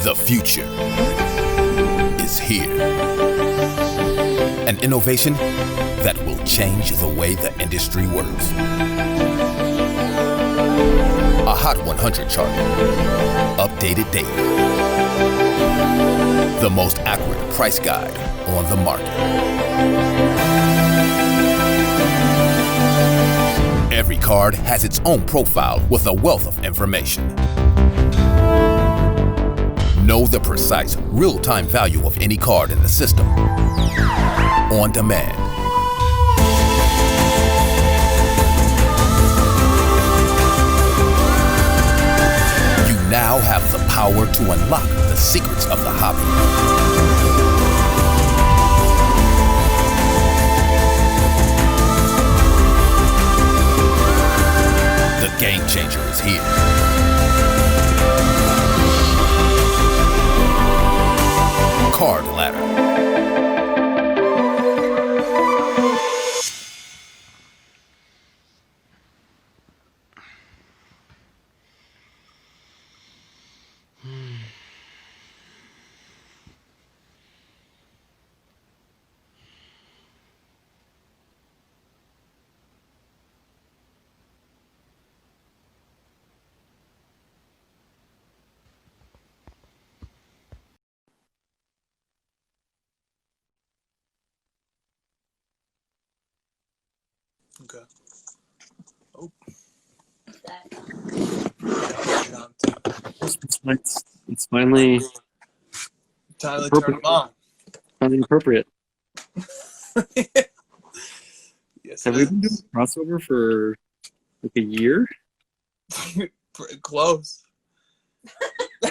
The future is here. An innovation that will change the way the industry works. A Hot 100 chart, updated daily. The most accurate price guide on the market. Every card has its own profile with a wealth of information. Know the precise, real-time value of any card in the system. On demand. You now have the power to unlock the secrets of the hobby. The game changer is here. Card Ladder. Okay. Oh. It's finally Time to turn them on. finally appropriate. Yes, Have we been doing crossover for like a year? Pretty close. No,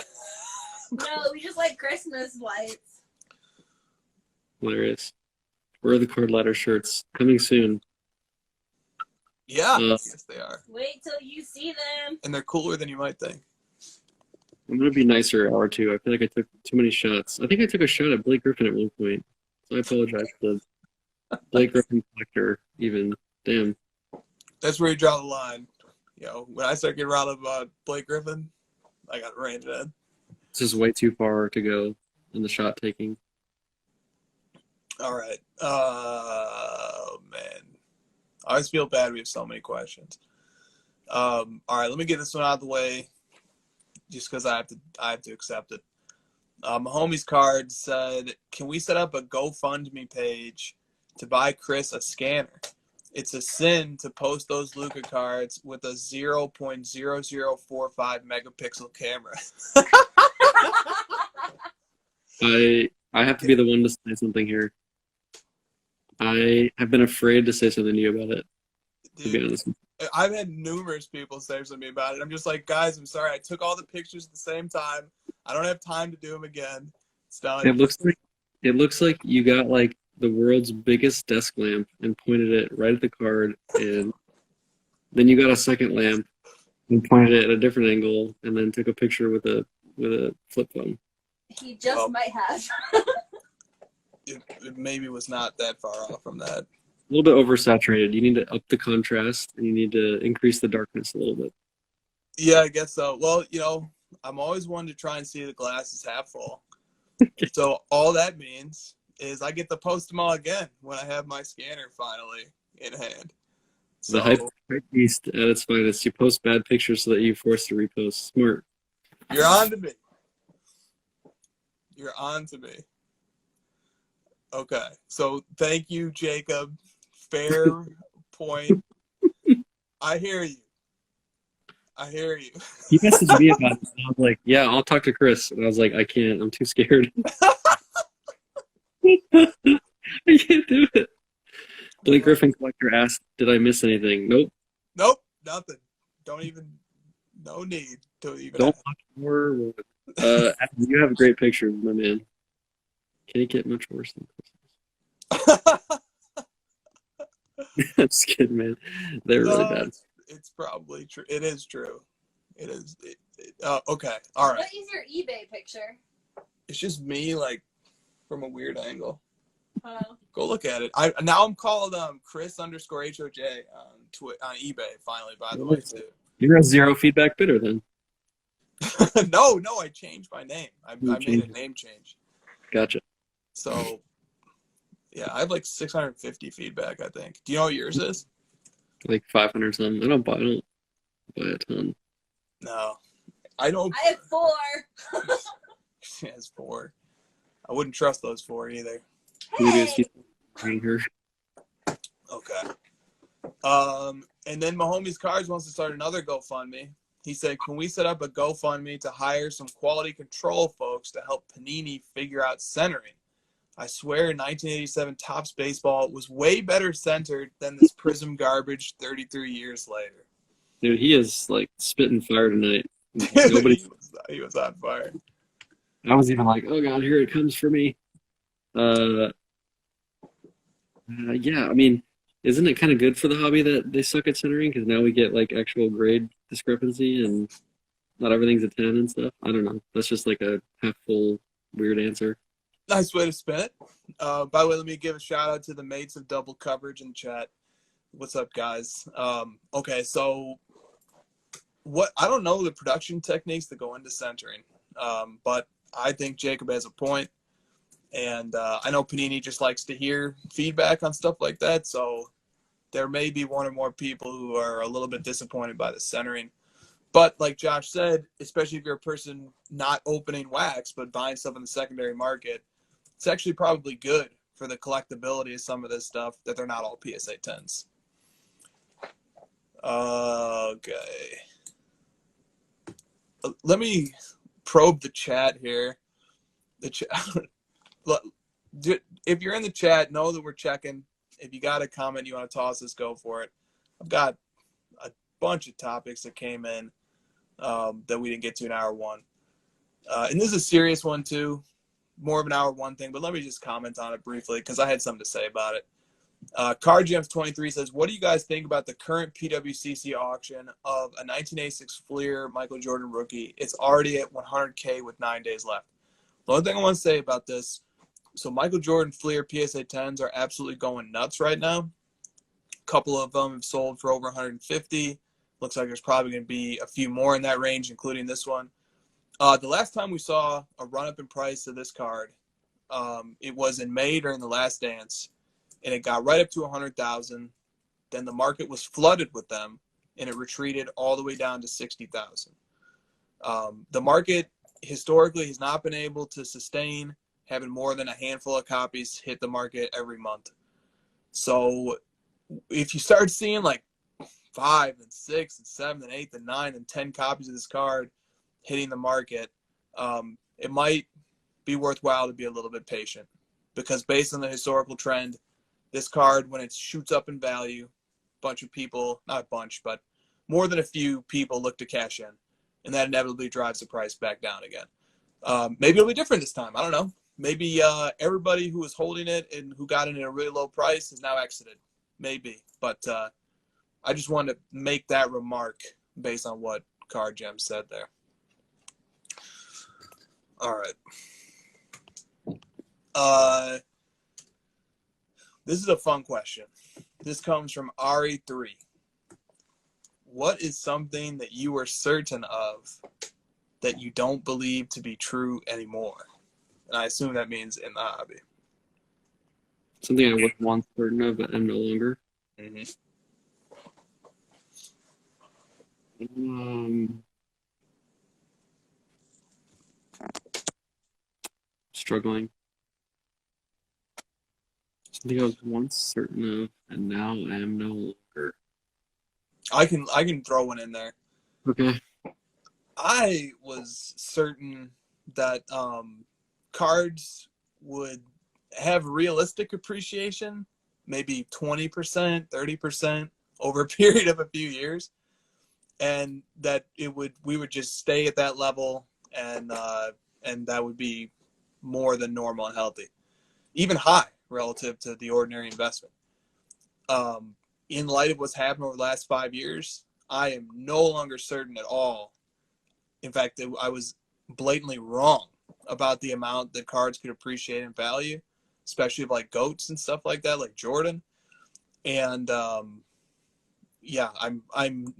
we just like Christmas lights. Hilarious. Where are the Card Ladder shirts? Coming soon. Yeah, yes they are. Wait till you see them. And they're cooler than you might think. I'm gonna be nicer an hour or two. I feel like I took too many shots. I think I took a shot at Blake Griffin at one point. So I apologize for the Blake Griffin collector even. Damn. That's where you draw the line. You know, when I start getting riled about Blake Griffin, I got reined in. This is way too far to go in the shot taking. All right. Oh man. I always feel bad we have so many questions. All right, let me get this one out of the way just because I have to accept it. My homie's card said, can we set up a GoFundMe page to buy Chris a scanner? It's a sin to post those Luka cards with a 0.0045 megapixel camera. I have to be the one to say something here. I have been afraid to say something to you about it, to be honest. I've had numerous people say something to me about it. I'm just like, guys, I'm sorry. I took all the pictures at the same time. I don't have time to do them again. It's done. It looks like you got like the world's biggest desk lamp and pointed it right at the card, and then you got a second lamp and pointed it at a different angle, and then took a picture with a flip phone. He just might have. It maybe was not that far off from that. A little bit oversaturated. You need to up the contrast, and you need to increase the darkness a little bit. Yeah, I guess so. Well, you know, I'm always one to try and see the glass is half full. So all that means is I get to post them all again when I have my scanner finally in hand. So, The hype beast at its finest. You post bad pictures so that you force to repost. Smart. you're on to me. You're on to me. Okay. So thank you, Jacob. Fair point. I hear you. He messaged me about it, and I was like, yeah, I'll talk to Chris. And I was like, I can't. I'm too scared. I can't do it. Blake Griffin collector asked, did I miss anything? Nope. Nope. Nothing. No need to even. Don't watch more. You have great pictures, my man. Can it get much worse than Christmas? I'm just kidding, man. They're really bad. It's probably true. It is true. It is. Okay. All right. What is your eBay picture? It's just me, like, from a weird angle. Oh. Go look at it. I'm called Chris_HOJ on eBay finally. By the way, too. You're a zero feedback bidder then. No, I changed my name. I made changed a it. name change. Gotcha. So, yeah, I have like 650 feedback, I think. Do you know what yours is? Like 500 something. I don't buy a ton. No. I don't. I have 4. She has 4. I wouldn't trust those 4 either. Maybe it's Hey! here. Okay. And then Mahomie's Cards wants to start another GoFundMe. He said, can we set up a GoFundMe to hire some quality control folks to help Panini figure out centering? I swear 1987 Topps baseball was way better centered than this Prism garbage 33 years later. Dude, he is like spitting fire tonight. Nobody. he was on fire. I was even like, oh god, here it comes for me. Yeah, I mean, isn't it kind of good for the hobby that they suck at centering? Because now we get like actual grade discrepancy and not everything's a 10 and stuff. I don't know. That's just like a half full weird answer. Nice way to spin it. By the way, let me give a shout out to the mates of Double Coverage in the chat. What's up, guys? Okay, so I don't know the production techniques that go into centering, but I think Jacob has a point. And I know Panini just likes to hear feedback on stuff like that, so there may be one or more people who are a little bit disappointed by the centering. But like Josh said, especially if you're a person not opening wax but buying stuff in the secondary market, it's actually probably good for the collectability of some of this stuff that they're not all PSA 10s. Okay. Let me probe the chat here. The chat. If you're in the chat, know that we're checking. If you got a comment you want to toss us, go for it. I've got a bunch of topics that came in that we didn't get to in hour one. And this is a serious one too, more of an hour one thing, but let me just comment on it briefly because I had something to say about it. CarGems23 says, what do you guys think about the current PWCC auction of a 1986 Fleer Michael Jordan rookie? It's already at 100K with 9 days left. The only thing I want to say about this, so Michael Jordan Fleer PSA 10s are absolutely going nuts right now. A couple of them have sold for over 150. Looks like there's probably going to be a few more in that range, including this one. The last time we saw a run-up in price of this card, it was in May during the Last Dance, and it got right up to 100,000. Then the market was flooded with them, and it retreated all the way down to 60,000. The market historically has not been able to sustain having more than a handful of copies hit the market every month. So if you start seeing like 5 and 6 and 7 and 8 and 9 and 10 copies of this card hitting the market, it might be worthwhile to be a little bit patient, because based on the historical trend, this card, when it shoots up in value, a bunch of people, not a bunch, but more than a few people look to cash in, and that inevitably drives the price back down again. Maybe it'll be different this time. I don't know. Maybe everybody who was holding it and who got it at a really low price has now exited. Maybe. But I just wanted to make that remark based on what Card Gem said there. All right. This is a fun question. This comes from Ari3. What is something that you are certain of that you don't believe to be true anymore? And I assume that means in the hobby. Something I was once certain of, but am no longer. Struggling. Something I was once certain of, and now I am no longer. I can throw one in there. Okay. I was certain that cards would have realistic appreciation, maybe 20%, 30% over a period of a few years, and that we would just stay at that level, and that would be more than normal and healthy, even high relative to the ordinary investment. In light of what's happened over the last 5 years, I am no longer certain at all. In fact, I was blatantly wrong about the amount that cards could appreciate in value, especially like GOATs and stuff like that, like Jordan. And I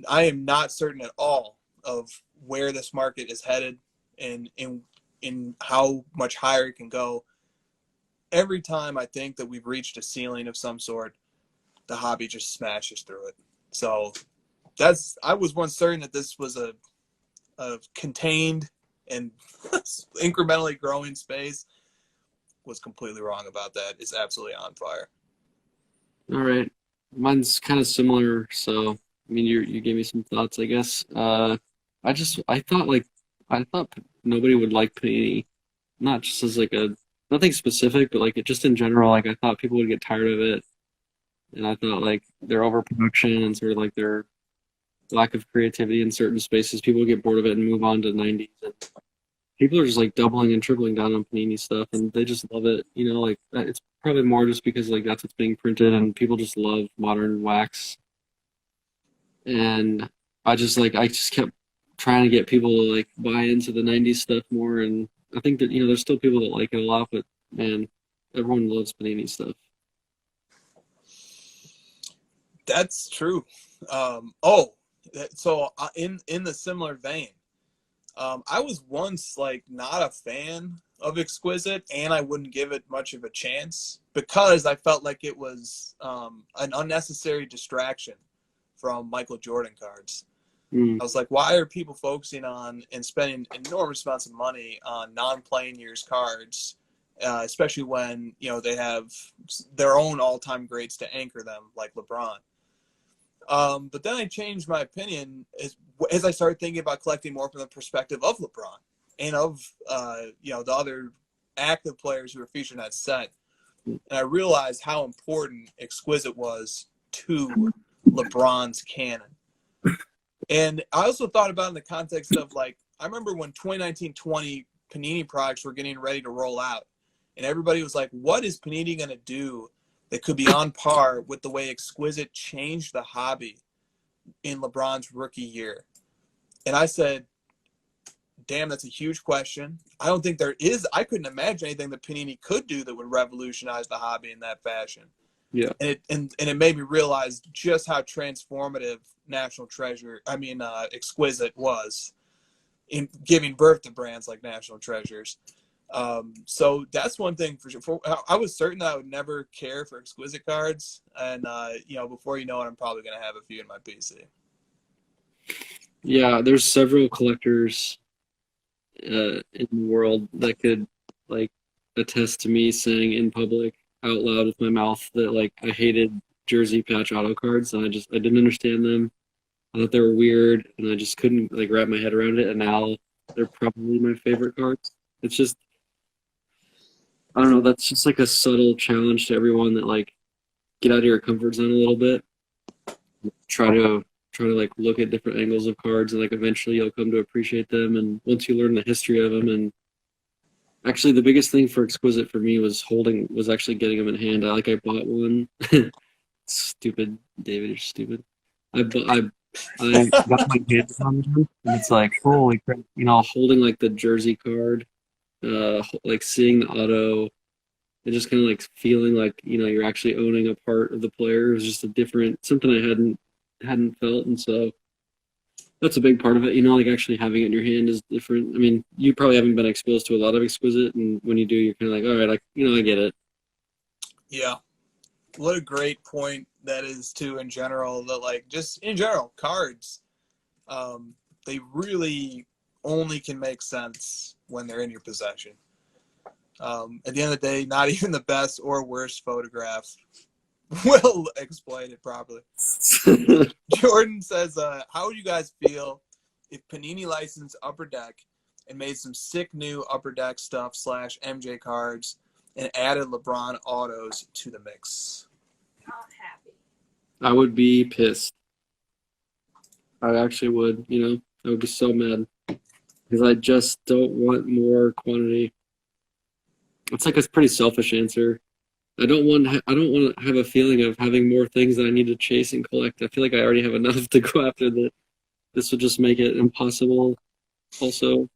am not certain at all of where this market is headed and in how much higher it can go. Every time I think that we've reached a ceiling of some sort, the hobby just smashes through it. So I was once certain that this was a contained and incrementally growing space. Was completely wrong about that. It's absolutely on fire. All right. Mine's kind of similar. So, I mean, you gave me some thoughts, I guess. I thought nobody would like Panini, not just as like nothing specific, but like it just in general. Like I thought people would get tired of it, and I thought like their overproduction and sort of like their lack of creativity in certain spaces, people would get bored of it and move on to 90s. And people are just like doubling and tripling down on Panini stuff, and they just love it. You know, like it's probably more just because like that's what's being printed, and people just love modern wax. And I just kept trying to get people to like buy into the 90s stuff more, and I think that there's still people that like it a lot, but man, everyone loves Panini stuff. That's true. In the similar vein, I was once like not a fan of Exquisite, and I wouldn't give it much of a chance because I felt like it was an unnecessary distraction from Michael Jordan cards. I was like, why are people focusing on and spending enormous amounts of money on non-playing years cards, especially when they have their own all-time greats to anchor them, like LeBron. But then I changed my opinion as I started thinking about collecting more from the perspective of LeBron and of the other active players who were featured in that set, and I realized how important Exquisite was to LeBron's canon. And I also thought about it in the context of like, I remember when 2019-20 Panini products were getting ready to roll out, and everybody was like, what is Panini going to do that could be on par with the way Exquisite changed the hobby in LeBron's rookie year? And I said, damn, that's a huge question. I don't think I couldn't imagine anything that Panini could do that would revolutionize the hobby in that fashion. Yeah. And it made me realize just how transformative Exquisite was in giving birth to brands like National Treasures. So that's one thing for sure. I was certain that I would never care for Exquisite cards, and before you know it, I'm probably going to have a few in my PC. Yeah, there's several collectors in the world that could like attest to me saying in public out loud with my mouth that like I hated jersey patch auto cards, and I didn't understand them. I thought they were weird, and I just couldn't like wrap my head around it. And now they're probably my favorite cards. It's just, I don't know. That's just like a subtle challenge to everyone that like get out of your comfort zone a little bit. Try to like look at different angles of cards, and like eventually you'll come to appreciate them. And once you learn the history of them, and actually the biggest thing for Exquisite for me was actually getting them in hand. I bought one. Stupid, David, you're stupid. I got my hands on them, and it's like, holy crap, holding like the jersey card, like seeing the auto, and just kind of like feeling like you're actually owning a part of the player. It was just something I hadn't felt, and so that's a big part of it. Like actually having it in your hand is different. I mean, you probably haven't been exposed to a lot of Exquisite, and when you do, you're kind of like, all right, I get it. Yeah. What a great point that is too in general, that like just in general cards, they really only can make sense when they're in your possession. At the end of the day, not even the best or worst photograph will explain it properly. Jordan says, how would you guys feel if Panini licensed Upper Deck and made some sick new Upper Deck stuff / MJ cards and added LeBron autos to the mix? Not happy. I would be pissed. I actually would, I would be so mad because I just don't want more quantity. It's like a pretty selfish answer. I don't want to have a feeling of having more things that I need to chase and collect. I feel like I already have enough to go after that. This would just make it impossible also.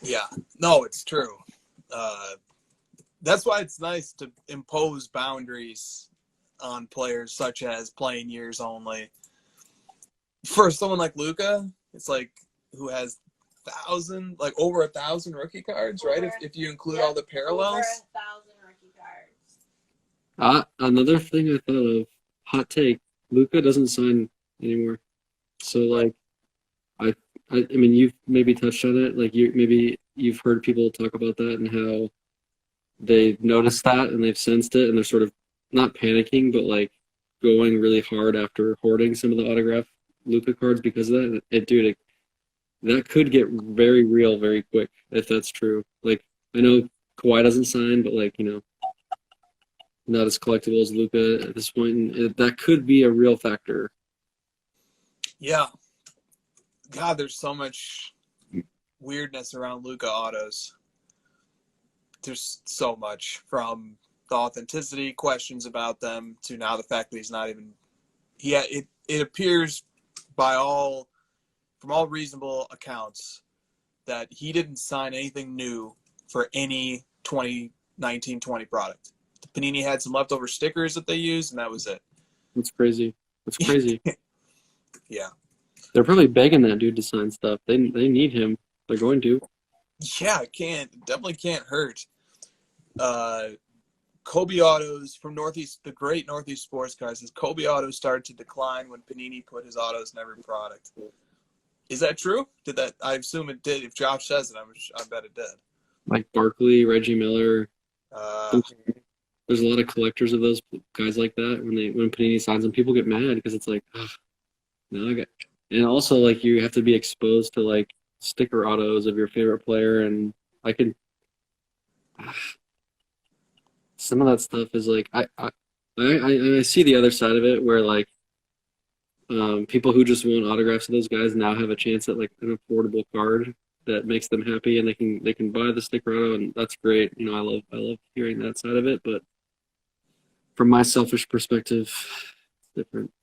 Yeah, no, it's true. That's why it's nice to impose boundaries on players, such as playing years only. For someone like Luca, it's like who has over 1,000 rookie cards, right? If you include all the parallels. Over 1,000 rookie cards. Another thing I thought of, hot take, Luca doesn't sign anymore. So like, I mean, you've maybe touched on it. Like you've heard people talk about that and how they've noticed that and they've sensed it and they're sort of not panicking, but like going really hard after hoarding some of the autograph Luca cards because of that. That could get very real very quick if that's true. Like I know Kawhi doesn't sign, but like not as collectible as Luca at this point, and that could be a real factor. Yeah. God, there's so much weirdness around Luca autos. There's so much, from the authenticity questions about them to now the fact that he's not even. Yeah, it appears from all reasonable accounts that he didn't sign anything new for any 2019-20 product. Panini had some leftover stickers that they used, and that was it. That's crazy. That's crazy. Yeah. They're probably begging that dude to sign stuff. They need him. They're going to. Yeah, definitely can't hurt. Kobe Autos from Northeast, the great Northeast Sports Car says Kobe Autos started to decline when Panini put his autos in every product. Is that true? I assume it did. If Josh says it, I bet it did. Like Barkley, Reggie Miller. Uh, There's a lot of collectors of those guys like that. When Panini signs them, people get mad because it's like, and also like you have to be exposed to like sticker autos of your favorite player, and I can. Some of that stuff is like I see the other side of it where like people who just want autographs of those guys now have a chance at like an affordable card that makes them happy, and they can buy the sticker auto, and that's great. I love hearing that side of it, but from my selfish perspective, it's different.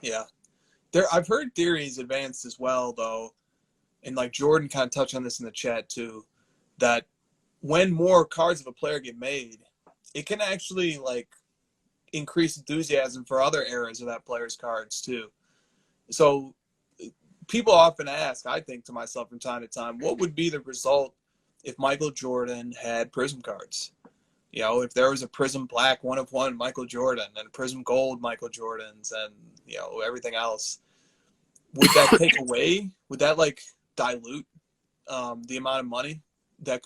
Yeah. I've heard theories advanced as well, though, and like Jordan kind of touched on this in the chat too, that when more cards of a player get made, it can actually like increase enthusiasm for other eras of that player's cards too. So people often ask, I think to myself from time to time, what would be the result if Michael Jordan had Prism cards? If there was a Prism Black 1/1 Michael Jordan and a Prism Gold Michael Jordans and, everything else, would that take away? Would that like dilute the amount of money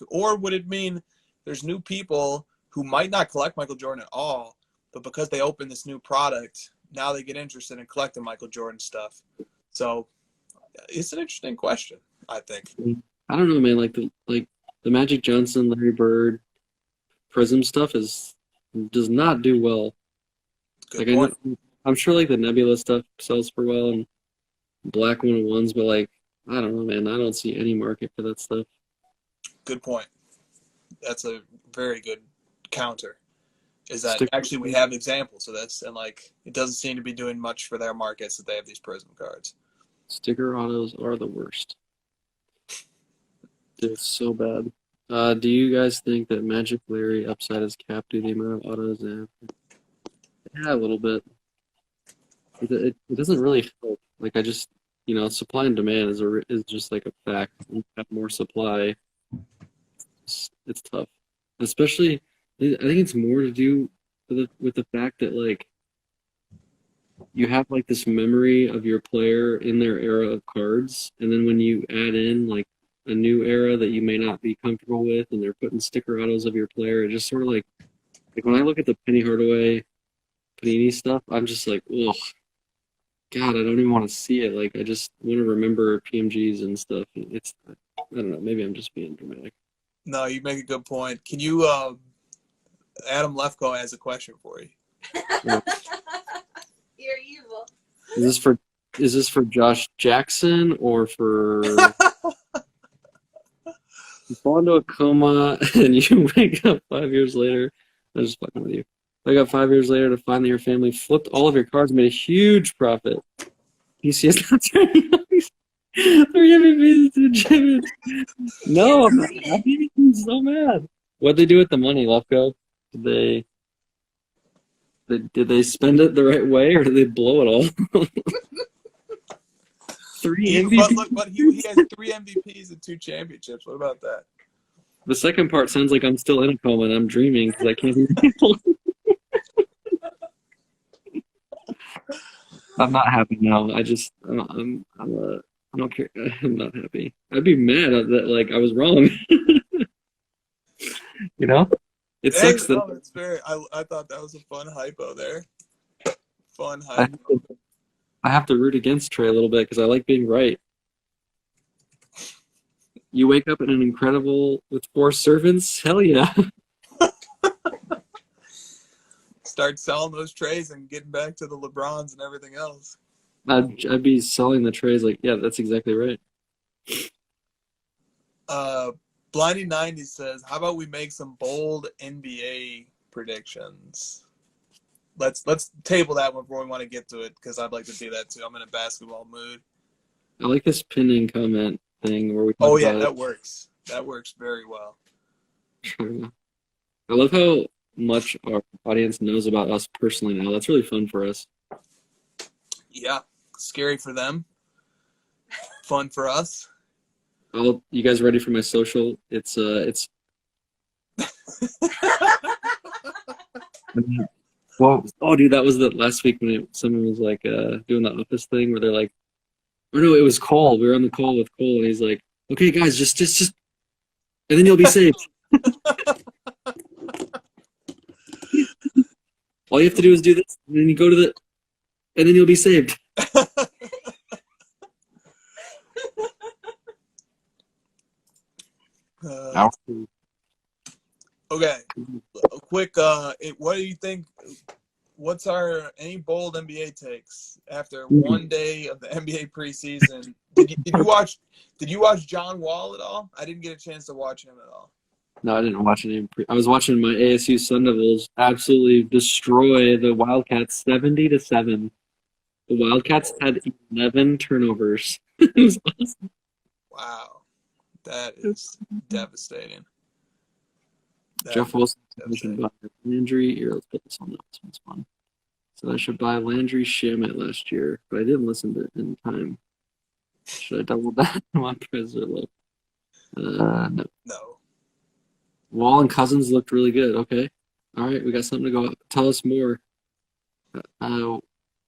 or would it mean there's new people who might not collect Michael Jordan at all, but because they open this new product, now they get interested in collecting Michael Jordan stuff? So it's an interesting question, I think. I don't know, man. Like the Magic Johnson, Larry Bird, Prism stuff does not do well. Good like point. I'm sure like the Nebula stuff sells for well and Black 1/1s, but like I don't know, man. I don't see any market for that stuff. Good point. That's a very good counter. Is that actually we have examples of this, and like it doesn't seem to be doing much for their markets that they have these Prism cards. Sticker autos are the worst. They're so bad. Do you guys think that Magic Larry upside is capped due to the amount of autos they have? Yeah, a little bit. It doesn't really help. Like I just, supply and demand is just like a fact. When you have more supply, it's tough. Especially, I think it's more to do with the fact that like you have like this memory of your player in their era of cards, and then when you add in like a new era that you may not be comfortable with, and they're putting sticker autos of your player, it just sort of like when I look at the Penny Hardaway Panini stuff, I'm just like, ugh, God, I don't even want to see it. Like I just want to remember PMGs and stuff. I don't know, maybe I'm just being dramatic. No, you make a good point. Can you Adam Lefko has a question for you. You're evil. Is this for Josh Jackson or for you fall into a coma and you wake up 5 years later? I'm just fucking with you. Wake up 5 years later to find that your family flipped all of your cards and made a huge profit. PCS not turning nice. They're giving me the Jimmy. No, I'm so mad. What'd they do with the money, Lefko? Did they spend it the right way or did they blow it all? 3 But MVPs. look, but he has 3 MVPs and 2 championships. What about that? The second part sounds like I'm still in a coma and I'm dreaming because I can't even. I'm not happy now. I don't care. I'm not happy. I'd be mad at that. Like I was wrong. You know, it Hey, sucks that no, it's fair. I thought that was a fun hypo there. Fun I hypo. have to root against Trey a little bit because I like being right. You wake up in an incredible with 4 servants. Hell yeah. Start selling those trays and getting back to the LeBrons and everything else. I'd be selling the trays like, yeah, that's exactly right. Blinding 90 says, "How about we make some bold NBA predictions?" Let's table that one before we want to get to it because I'd like to do that too. I'm in a basketball mood. I like this pinning comment thing where we talk Oh yeah, about that works. That works very well. it. I love how much our audience knows about us personally now. That's really fun for us. Yeah, scary for them. Fun for us. You guys ready for my social? It's well, oh dude, that was the last week when someone was like doing the office thing where they're like, oh no, it was Cole. We were on the call with Cole and he's like, okay guys, just and then you'll be saved. All you have to do is do this, and then you go to and then you'll be saved. Okay, a quick. What do you think? What's any bold NBA takes after one day of the NBA preseason? Did you watch John Wall at all? I didn't get a chance to watch him at all. No, I didn't watch any. I was watching my ASU Sun Devils absolutely destroy the Wildcats 70-7. The Wildcats had 11 turnovers. It was awesome. Wow, that is devastating. Jeff Wilson mentioned about an injury. Here, let's put this on. This one's fun. So I should buy Landry Shamet last year, but I didn't listen to it in time. Should I double that on Prezzo? No. No. Wall and Cousins looked really good. Okay. All right, we got something to go. Tell us more.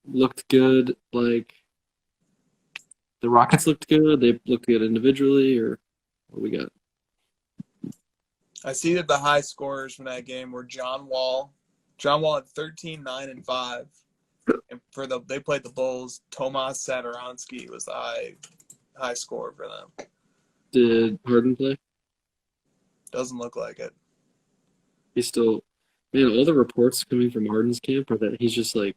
Looked good. Like the Rockets looked good. They looked good individually, or what we got? I see that the high scorers from that game were John Wall. John Wall had 13, 9, and 5. And they played the Bulls. Tomas Satoransky was the high scorer for them. Did Harden play? Doesn't look like it. He's still, man. All the reports coming from Harden's camp are that he's just like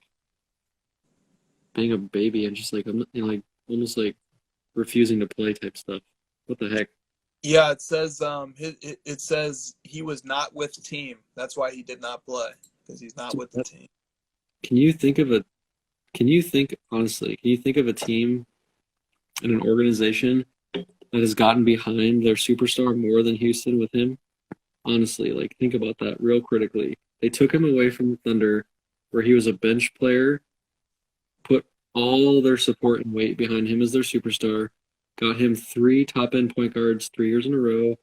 being a baby and just like like almost like refusing to play type stuff. What the heck? Yeah, it says it says he was not with the team. That's why he did not play because he's not with the team. Can you think honestly? Can you think of a team and an organization that has gotten behind their superstar more than Houston with him? Honestly, like think about that real critically. They took him away from the Thunder, where he was a bench player, put all their support and weight behind him as their superstar, got him 3 top-end point guards 3 years in a row,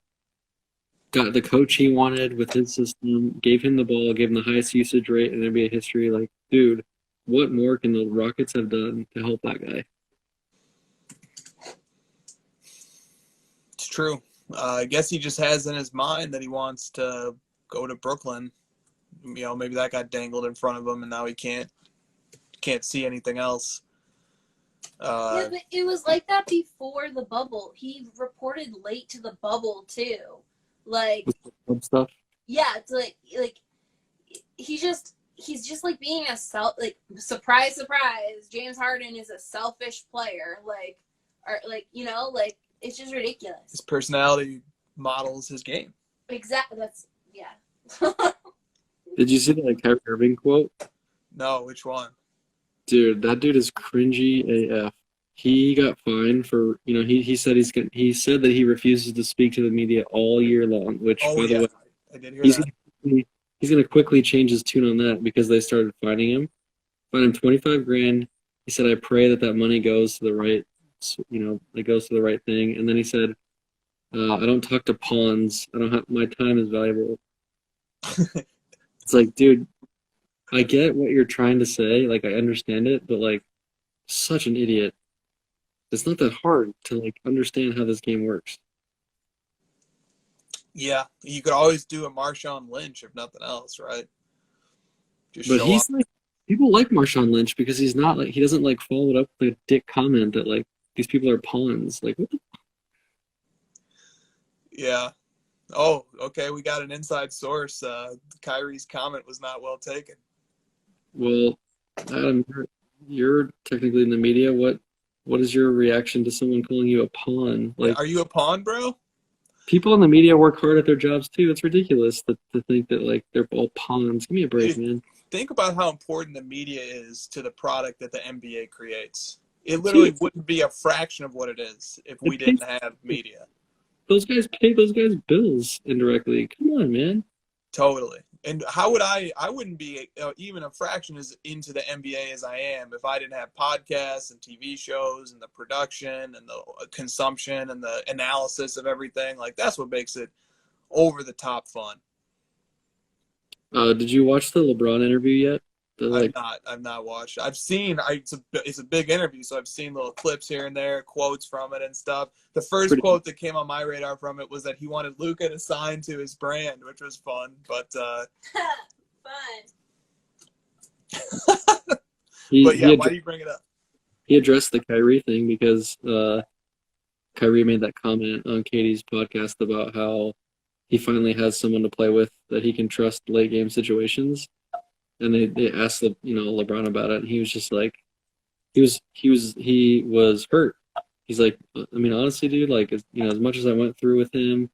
got the coach he wanted with his system, gave him the ball, gave him the highest usage rate in NBA history. Like, dude, what more can the Rockets have done to help that guy? It's true. I guess he just has in his mind that he wants to go to Brooklyn. You know, maybe that got dangled in front of him, and now he can't see anything else. Yeah, but it was like that before the bubble. He reported late to the bubble too. Like Stuff. yeah, it's like he's just like being a surprise. James Harden is a selfish player. Like it's just ridiculous. His personality models his game. Exactly. That's yeah. Did you see that Kyrie Irving quote? No, which one? Dude, that dude is cringy AF. He got fined for, he said he said that he refuses to speak to the media all year long, which by the way, I did hear that. He's gonna quickly change his tune on that because they started fining him. Fined him $25,000. He said, "I pray that money goes to the right that goes to the right thing. And then he said, I don't talk to pawns. I don't have my time is valuable. It's like, dude, I get what you're trying to say. Like, I understand it, but like, such an idiot. It's not that hard to like understand how this game works. Yeah, you could always do a Marshawn Lynch if nothing else, right? Just But show he's up. like, people like Marshawn Lynch because he's not like, he doesn't like follow it up with a dick comment that like these people are pawns. Like, what the Yeah. Oh, okay. We got an inside source. Kyrie's comment was not well taken. Well, Adam, you're technically in the media. What is your reaction to someone calling you a pawn? Like, Are you a pawn, bro? people in the media work hard at their jobs too. It's ridiculous to think that like they're all pawns. Give me a break, man. Think about how important the media is to the product that the NBA creates. It literally wouldn't be a fraction of what it is if we didn't have media. Those guys pay those guys bills indirectly. Come on, man. Totally. And how would I wouldn't be even a fraction as into the NBA as I am if I didn't have podcasts and TV shows and the production and the consumption and the analysis of everything. Like, that's what makes it over the top fun. Did you watch the LeBron interview yet? I've not watched. I've seen. It's a big interview, so I've seen little clips here and there, quotes from it and stuff. The first quote that came on my radar from it was that he wanted Luka to sign to his brand, which was fun. But Fun. but yeah, why do you bring it up? He addressed the Kyrie thing because Kyrie made that comment on Katie's podcast about how he finally has someone to play with that he can trust late game situations. And they asked LeBron about it, and he was just like, he was hurt. He's like, I mean, honestly, dude, like, as much as I went through with him,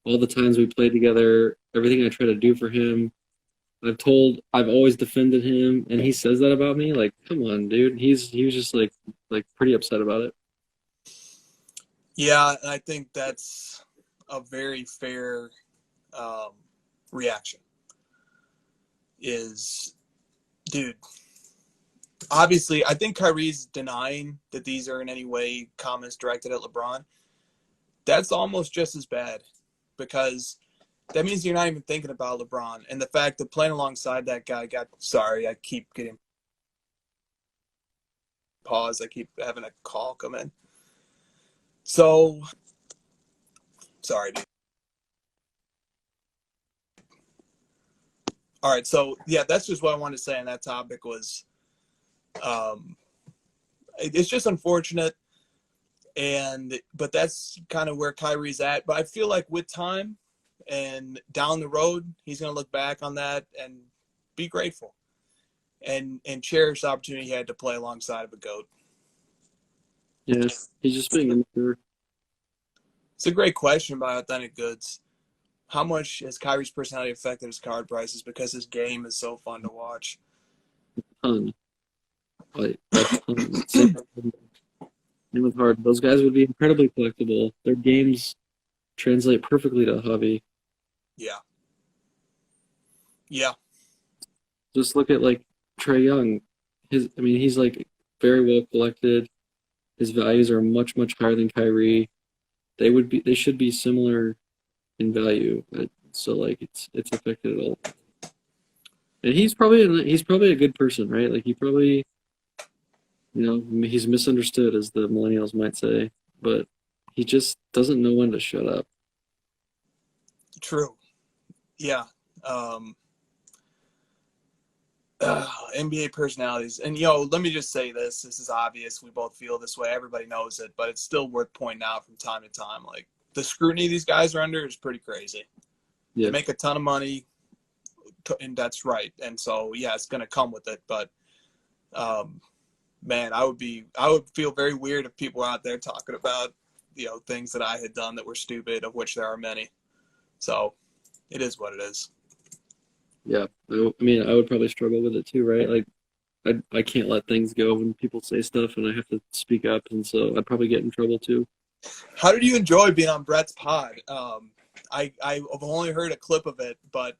all the times we played together, everything I try to do for him, I've always defended him, and he says that about me. Like, come on, dude. He was just like pretty upset about it. Yeah, and I think that's a very fair reaction. Dude, obviously, I think Kyrie's denying that these are in any way comments directed at LeBron. That's almost just as bad because that means you're not even thinking about LeBron. And the fact that playing alongside that guy sorry, I keep getting pause. I keep having a call come in. So, sorry, dude. All right, so yeah, that's just what I wanted to say on that topic was it's just unfortunate, but that's kind of where Kyrie's at. But I feel like with time and down the road, he's going to look back on that and be grateful and cherish the opportunity he had to play alongside of a GOAT. Yeah, he's just being immature. It's a great question by Authentic Goods. How much has Kyrie's personality affected his card prices because his game is so fun to watch? A ton. Like, a ton. Same with Harden. Those guys would be incredibly collectible. Their games translate perfectly to a hobby. Yeah. Yeah. Just look at like Trae Young. He's like very well collected. His values are much, much higher than Kyrie. They should be similar in value. So like it's affected it all. And he's probably a good person, right? Like he probably, he's misunderstood, as the millennials might say, but he just doesn't know when to shut up. True. Yeah. NBA personalities. And, let me just say this. This is obvious. We both feel this way. Everybody knows it, but it's still worth pointing out from time to time. Like, the scrutiny these guys are under is pretty crazy. Yeah. They make a ton of money, and that's right. And so, yeah, it's going to come with it. But, man, I would feel very weird if people were out there talking about, things that I had done that were stupid, of which there are many. So it is what it is. Yeah. I would probably struggle with it too, right? Like, I can't let things go when people say stuff, and I have to speak up. And so I'd probably get in trouble too. How did you enjoy being on Brett's pod? I've only heard a clip of it, but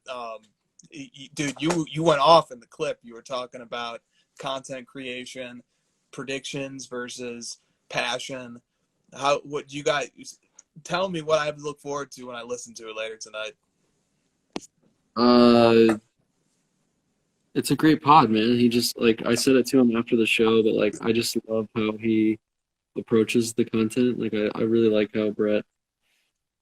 dude, you went off in the clip. You were talking about content creation, predictions versus passion? What do you guys tell me what I have to look forward to when I listen to it later tonight? It's a great pod, man. He just like I said it to him after the show, but like I just love how he approaches the content. Like I really like how Brett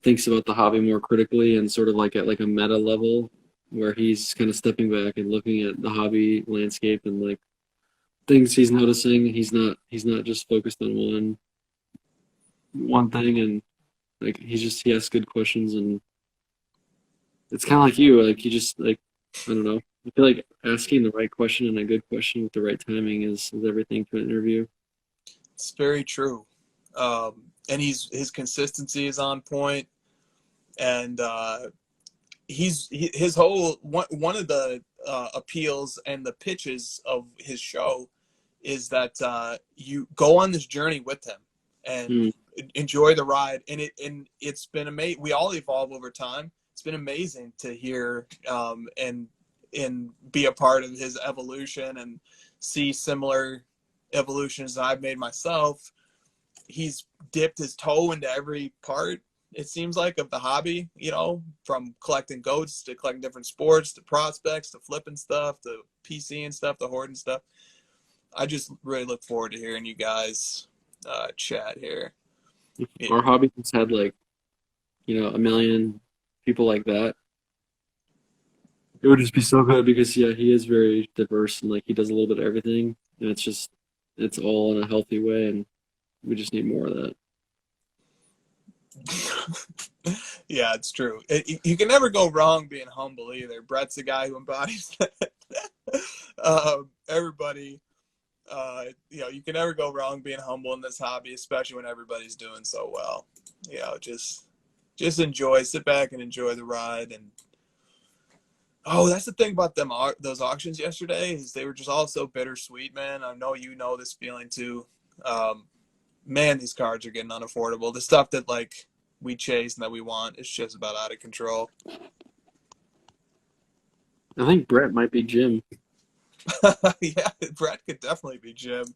thinks about the hobby more critically and sort of like at like a meta level where he's kind of stepping back and looking at the hobby landscape and like things he's noticing. He's not just focused on one thing, and like he asks good questions, and it's kind of like you, like you just like I don't know. I feel like asking the right question and a good question with the right timing is everything to an interview. It's very true. And his consistency is on point, and his whole one of the appeals and the pitches of his show is that you go on this journey with him and enjoy the ride, and it's been amazing. We all evolve over time. It's been amazing to hear and be a part of his evolution and see similar evolutions that I've made myself. He's dipped his toe into every part, it seems like, of the hobby, you know, from collecting goats to collecting different sports to prospects to flipping stuff to PC and stuff to hoarding stuff. I just really look forward to hearing you guys chat here. If our hobby has had like, you know, 1 million people like that, it would just be so good because yeah, he is very diverse and like he does a little bit of everything, and it's all in a healthy way, and we just need more of that. Yeah, it's true. You can never go wrong being humble either. Brett's the guy who embodies that. Everybody, you know, you can never go wrong being humble in this hobby, especially when everybody's doing so well. You know, just enjoy, sit back and enjoy the ride. And oh, that's the thing about those auctions yesterday is they were just all so bittersweet, man. I know you know this feeling too. Man, these cards are getting unaffordable. The stuff that like we chase and that we want is just about out of control. I think Brett might be Jim. Yeah, Brett could definitely be Jim.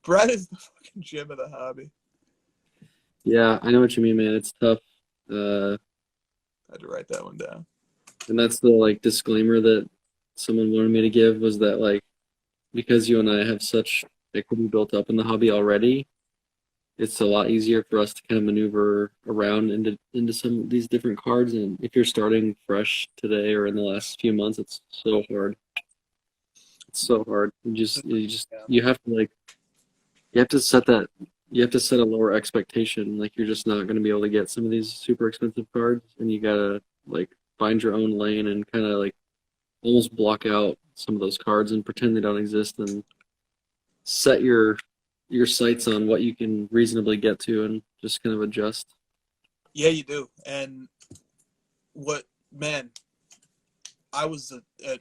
Brett is the fucking Jim of the hobby. Yeah, I know what you mean, man. It's tough. I had to write that one down. And that's the like disclaimer that someone wanted me to give, was that like because you and I have such equity built up in the hobby already, it's a lot easier for us to kind of maneuver around into some of these different cards. And if you're starting fresh today or in the last few months, it's so hard. It's so hard. You have to set a lower expectation. Like you're just not going to be able to get some of these super expensive cards, and you gotta like find your own lane and kind of like almost block out some of those cards and pretend they don't exist, and set your sights on what you can reasonably get to and just kind of adjust. Yeah, you do. And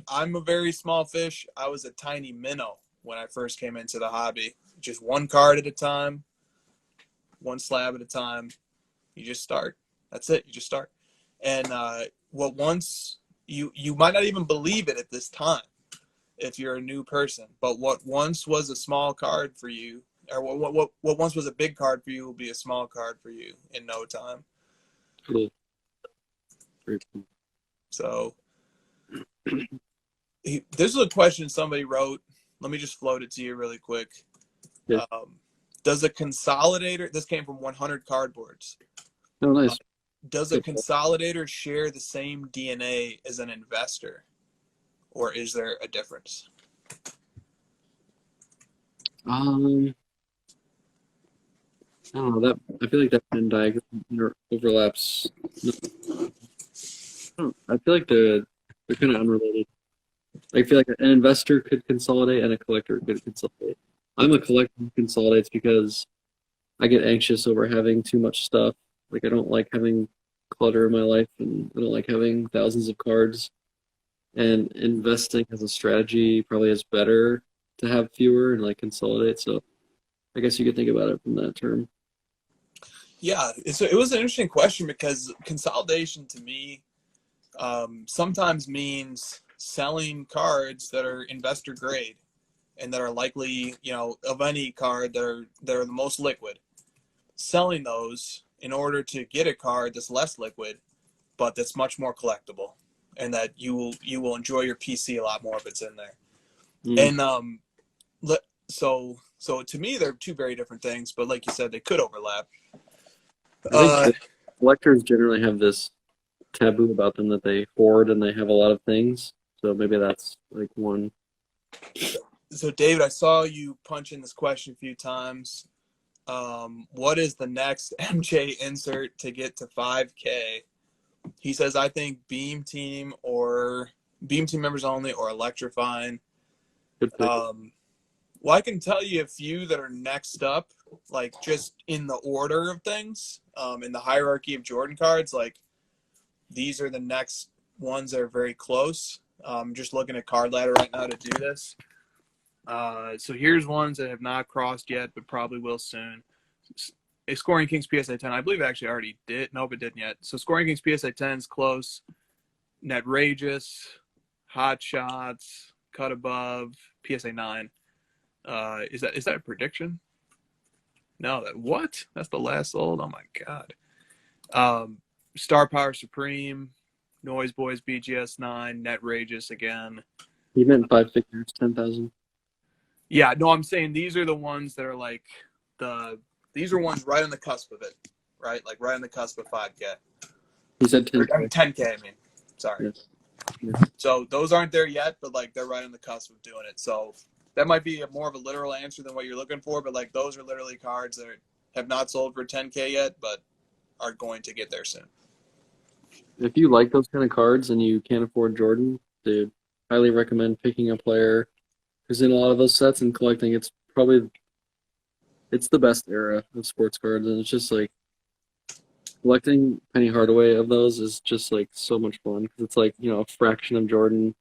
I'm a very small fish. I was a tiny minnow when I first came into the hobby. Just one card at a time, one slab at a time. You just start. That's it. You just start. And once you might not even believe it at this time if you're a new person, but what once was a small card for you, or what once was a big card for you, will be a small card for you in no time. Cool. Very cool. So this is a question somebody wrote. Let me just float it to you really quick. Yeah. Does a consolidator, this came from 100 Cardboards. Oh, nice. Does a consolidator share the same DNA as an investor, or is there a difference? I don't know, that I feel like that Venn diagram overlaps. I feel like they're kind of unrelated. I feel like an investor could consolidate and a collector could consolidate. I'm a collector who consolidates because I get anxious over having too much stuff. Like I don't like having clutter in my life, and I don't like having thousands of cards. And investing as a strategy probably is better to have fewer and like consolidate. So I guess you could think about it from that term. Yeah, it was an interesting question because consolidation to me sometimes means selling cards that are investor grade and that are likely, of any card that are the most liquid, selling those in order to get a card that's less liquid, but that's much more collectible, and that you will enjoy your PC a lot more if it's in there. Mm. And so to me, they're two very different things, but like you said, they could overlap. I think collectors generally have this taboo about them that they hoard and they have a lot of things. So maybe that's like one. So David, I saw you punch in this question a few times. What is the next MJ insert to get to 5K? He says, I think Beam Team members only, or Electrifying. Good pick. Well, I can tell you a few that are next up, like just in the order of things, in the hierarchy of Jordan cards. Like, these are the next ones that are very close. I'm just looking at Card Ladder right now to do this. So here's ones that have not crossed yet, but probably will soon. Scoring Kings PSA 10, I believe it actually already did. Nope, it didn't yet. So Scoring Kings PSA 10 is close. Netrageous, Hot Shots, Cut Above, PSA 9. Is that a prediction? No, what? That's the last sold? Oh my god. Star Power Supreme, Noise Boys BGS 9, Netrageous again. You meant 5 figures, 10,000. Yeah, no, I'm saying these are the ones that are like these are ones right on the cusp of it, right? Like right on the cusp of 5K. He said 10. 10K, I mean. Sorry. Yes. Yes. So those aren't there yet, but like they're right on the cusp of doing it. So that might be more of a literal answer than what you're looking for, but like those are literally cards that have not sold for 10K yet, but are going to get there soon. If you like those kind of cards and you can't afford Jordan, dude, highly recommend picking a player who's in a lot of those sets and collecting. It's the best era of sports cards, and it's just like collecting Penny Hardaway of those is just like so much fun because it's like, a fraction of Jordan.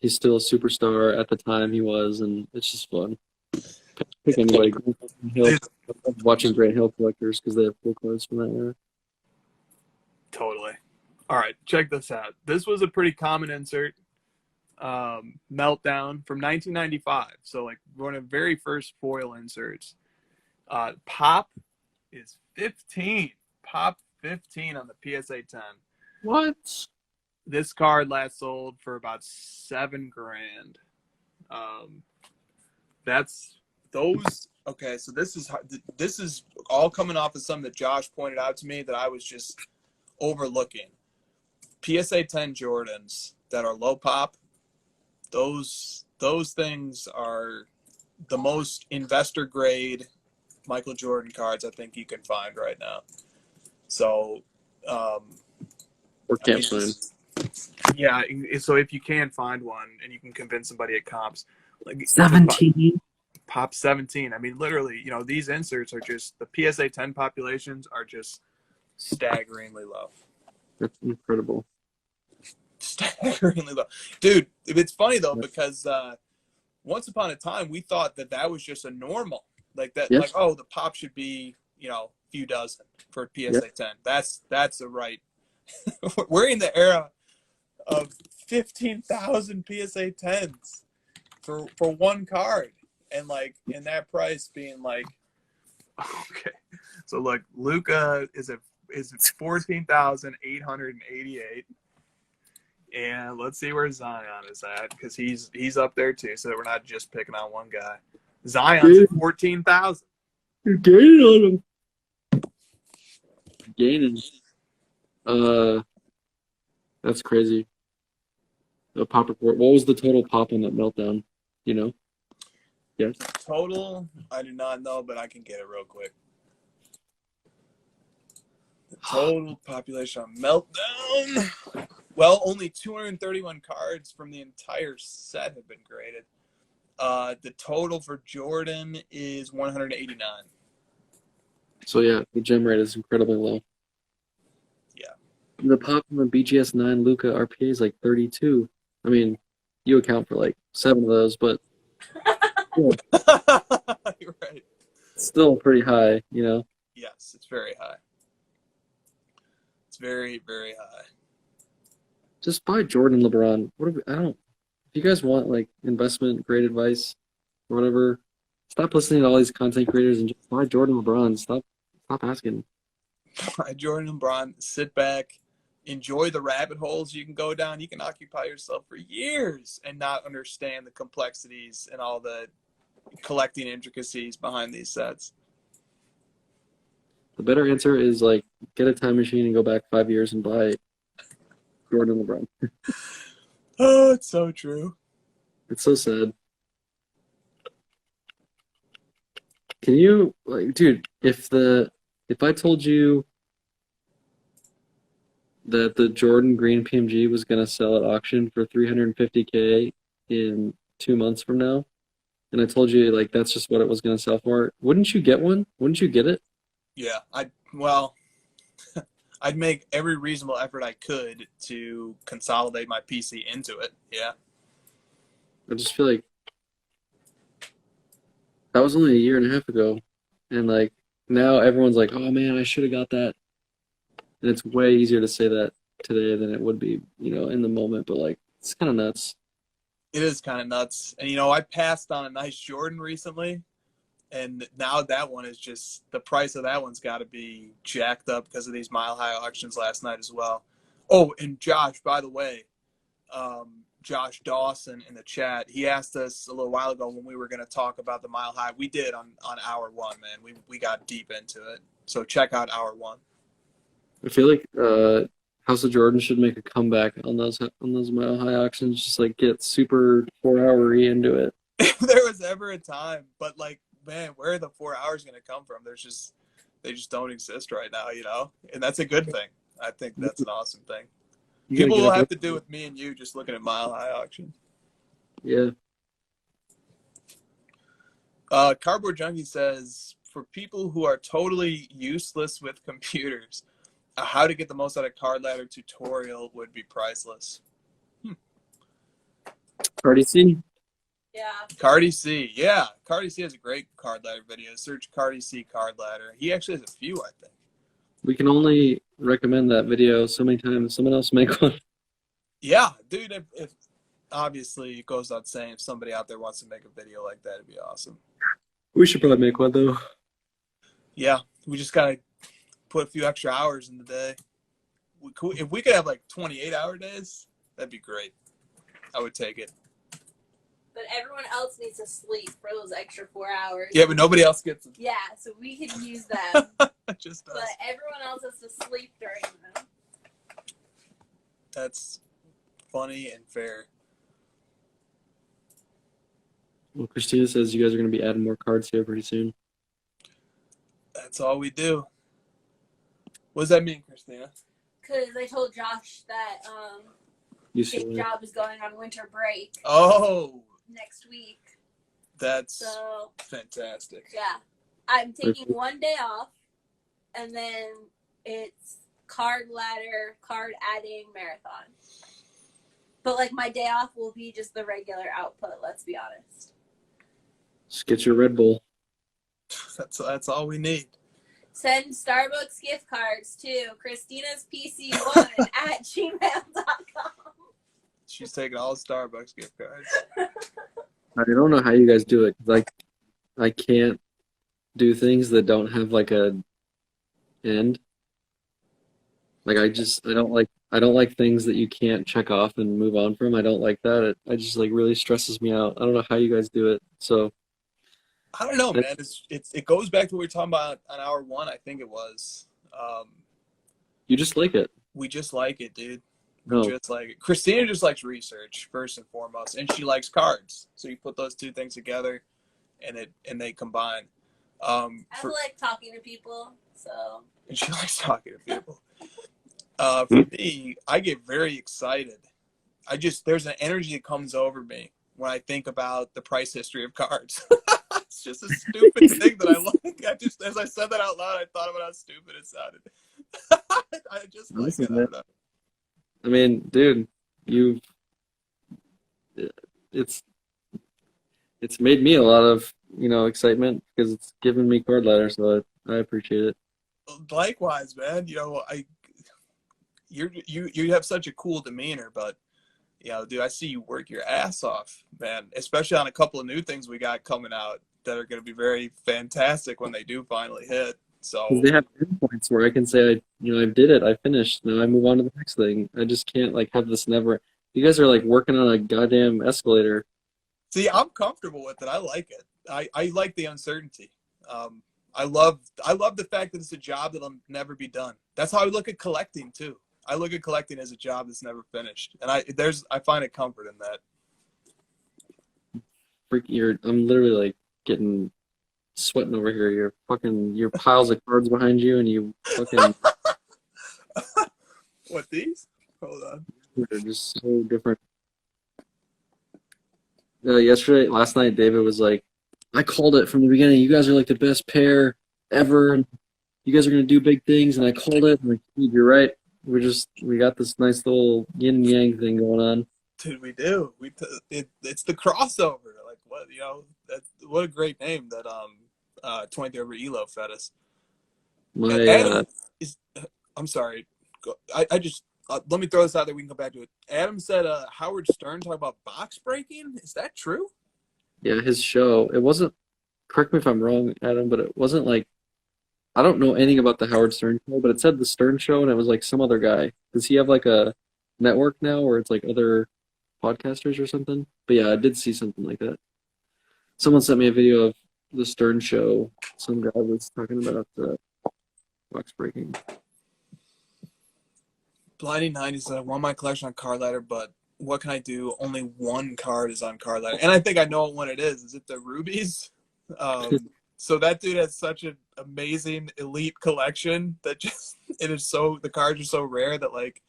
He's still a superstar at the time he was, and it's just fun. Pick anybody. Hill, watching Grant Hill collectors because they have full cards from that era. Totally. All right, check this out. This was a pretty common insert. Meltdown from 1995. So like one of the very first foil inserts. Pop is 15. Pop 15 on the PSA 10. What? This card last sold for about $7,000. That's those. Okay, so this is all coming off of something that Josh pointed out to me that I was just overlooking. PSA 10 Jordans that are low pop. Those things are the most investor grade Michael Jordan cards I think you can find right now. So, Or can't find. Yeah, so if you can find one and you can convince somebody at comps, like 17. Pop 17. I mean, literally, these inserts are just, the PSA 10 populations are just staggeringly low. That's incredible. Staggeringly low. Dude, it's funny though, because once upon a time we thought that was just a normal. Like that, Yes. like, oh, the pop should be, a few dozen for PSA 10. That's a right. We're in the era of 15,000 PSA 10s for one card, and that price being like, okay, so look, Luka is 14,888, and let's see where Zion is at, because he's up there too, so that we're not just picking on one guy. Zion's at 14,000. You're gaining on him. Gaining. That's crazy. The pop report. What was the total pop on that meltdown? Yes. Total, I do not know, but I can get it real quick. The total population on Meltdown. Well, only 231 cards from the entire set have been graded. The total for Jordan is 189. So yeah, the gem rate is incredibly low. Yeah. The pop from the BGS 9 Luka RPA is like 32. I mean, you account for like 7 of those, but You're right. still pretty high, Yes, it's very high. It's very, very high. Just buy Jordan LeBron. If you guys want like investment grade advice, or whatever. Stop listening to all these content creators and just buy Jordan LeBron. Stop asking. Jordan and Bron, sit back, enjoy the rabbit holes you can go down. You can occupy yourself for years and not understand the complexities and all the collecting intricacies behind these sets. The better answer is like get a time machine and go back 5 years and buy Jordan LeBron. Oh, it's so true. It's so sad. Can you like, dude? If I told you that the Jordan Green PMG was gonna sell at auction for $350K in 2 months from now, and I told you like that's just what it was gonna sell for, wouldn't you get one? Wouldn't you get it? Yeah, I'd make every reasonable effort I could to consolidate my PC into it. Yeah. I just feel like that was only a year and a half ago, and like now everyone's like, "Oh man, I should have got that." And it's way easier to say that today than it would be, in the moment. But like, it's kind of nuts. It is kind of nuts. And, I passed on a nice Jordan recently, and now that one is just – the price of that one's got to be jacked up because of these mile-high auctions last night as well. Oh, and Josh, by the way, Josh Dawson in the chat, he asked us a little while ago when we were going to talk about the mile high. We did on hour one, man. We got deep into it. So check out hour one. I feel like House of Jordan should make a comeback on those mile high auctions. Just like get super 4-hour-y into it. If there was ever a time, but like, man, where are the 4 hours going to come from? They just don't exist right now, and that's a good thing. I think that's an awesome thing. People will have to do with me and you just looking at mile high auctions. Yeah. Cardboard Junkie says, for people who are totally useless with computers, how to get the most out of Card Ladder tutorial would be priceless. Cardi C? Yeah. Cardi C. Yeah. Cardi C has a great Card Ladder video. Search Cardi C Card Ladder. He actually has a few, I think. We can only recommend that video so many times. Someone else make one. Yeah, dude, if obviously it goes without saying, if somebody out there wants to make a video like that, it'd be awesome. We should probably make one, though. Yeah, we just got to put a few extra hours in the day. If we could have like 28-hour days, that'd be great. I would take it. But everyone else needs to sleep for those extra 4 hours. Yeah, but nobody else gets them. Yeah, so we could use them. Just us. But everyone else has to sleep during them. That's funny and fair. Well, Christina says you guys are going to be adding more cards here pretty soon. That's all we do. What does that mean, Christina? Because I told Josh that his job is going on winter break. Oh. Next week. That's so fantastic. Yeah. I'm taking one day off, and then it's Card Ladder, card adding marathon. But like my day off will be just the regular output, let's be honest. Just get your Red Bull. That's all we need. Send Starbucks gift cards to Christina's PC1 at gmail.com. She's taking all Starbucks gift cards. I don't know how you guys do it. Like, I can't do things that don't have like a end. Like I don't like things that you can't check off and move on from. I don't like that. It just like really stresses me out. I don't know how you guys do it. So I don't know, man. It goes back to what we were talking about on hour one. I think it was. You just like it. We just like it, dude. No. Just like it. Christina just likes research first and foremost, and she likes cards. So you put those two things together, and they combine. I like talking to people, so. And she likes talking to people. For me, I get very excited. There's an energy that comes over me when I think about the price history of cards. It's just a stupid thing that I like. As I said that out loud, I thought about how stupid it sounded. I just like it. I don't know. I mean, dude, it's made me a lot of, excitement because it's given me Card Ladder, so I appreciate it. Likewise, man. You have such a cool demeanor, but Dude, I see you work your ass off, man, especially on a couple of new things we got coming out that are going to be very fantastic when they do finally hit. So Because they have endpoints where I can say, I did it, I finished, now I move on to the next thing. I just can't like have this never. You guys are like working on a goddamn escalator. see, I'm comfortable with it. I like it. I like the uncertainty. I love the fact that it's a job that'll never be done. That's how I look at collecting too. I look at collecting as a job that's never finished, and I find a comfort in that. I'm literally like getting sweating over here. Your piles of cards behind you, and you fucking What, these? Hold on. are just so different. Last night, David was like, I called it from the beginning. You guys are like the best pair ever. And you guys are going to do big things. And I called it. I'm like, dude, you're right. We got this nice little yin and yang thing going on. Dude, we do. It's the crossover. Like, what a great name that 23 over Elo fed us. Adam I'm sorry. Let me throw this out there. We can go back to it. Adam said Howard Stern talked about box breaking. Is that true? Yeah, his show. It wasn't. Correct me if I'm wrong, Adam, but it wasn't like. I don't know anything about the Howard Stern show, but it said the Stern show, and it was like some other guy. Does he have like a network now, where it's like other podcasters or something? But yeah, I did see something like that. Someone sent me a video of the Stern show. Some guy was talking about the box breaking. Blinding 90 said, I won my collection on Card Ladder, but what can I do? Only one card is on Card Ladder. And I think I know what it is. Is it the Rubies? So that dude has such an amazing elite collection that the cards are so rare that like,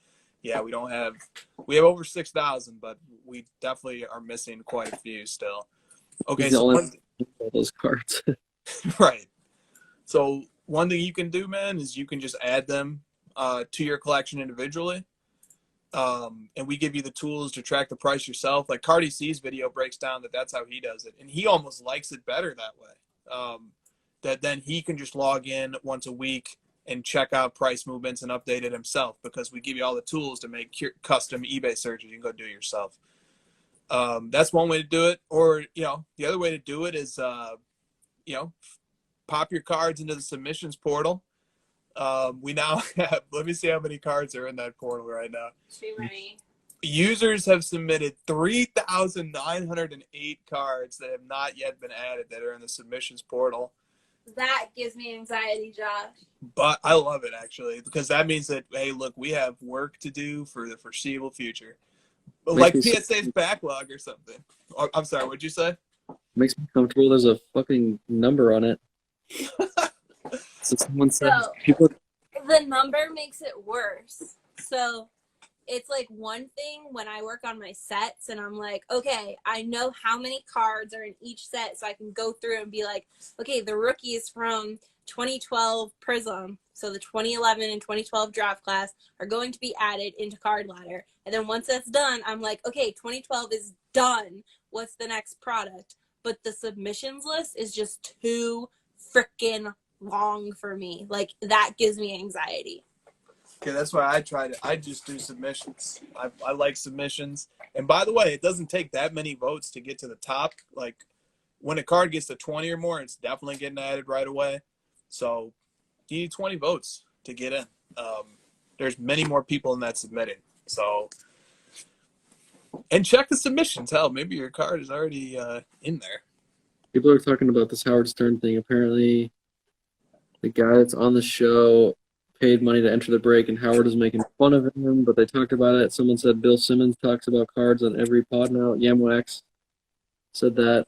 yeah, we have over 6,000, but we definitely are missing quite a few still. Okay. So all those cards. right. So one thing you can do, man, is you can just add them to your collection individually. And we give you the tools to track the price yourself. Like Cardi C's video breaks down that's how he does it. And he almost likes it better that way. That then he can just log in once a week and check out price movements and update it himself, because we give you all the tools to make custom eBay searches. You can go do it yourself. That's one way to do it. Or, the other way to do it is, pop your cards into the submissions portal. We now have, let me see how many cards are in that portal right now. Too many. Users have submitted 3,908 cards that have not yet been added that are in the submissions portal. That gives me anxiety, Josh. But I love it, actually, because that means that, hey, look, we have work to do for the foreseeable future. Like PSA's backlog or something. I'm sorry, what'd you say? Makes me comfortable. There's a fucking number on it. So someone said the number makes it worse. So it's like one thing when I work on my sets and I'm like, okay, I know how many cards are in each set, so I can go through and be like, okay, the rookies from 2012 Prism, so the 2011 and 2012 draft class are going to be added into Card Ladder. And then once that's done, I'm like, okay, 2012 is done. What's the next product? But the submissions list is just too freaking long for me. Like, that gives me anxiety. Okay, that's why I just do submissions. I like submissions. And by the way, it doesn't take that many votes to get to the top. Like, when a card gets to 20 or more, it's definitely getting added right away. So you need 20 votes to get in. There's many more people in that submitting. So, and check the submissions. Hell, maybe your card is already in there. People are talking about this Howard Stern thing. Apparently, the guy that's on the show paid money to enter the break, and Howard is making fun of him, but they talked about it. Someone said Bill Simmons talks about cards on every pod now. Yamwax said that,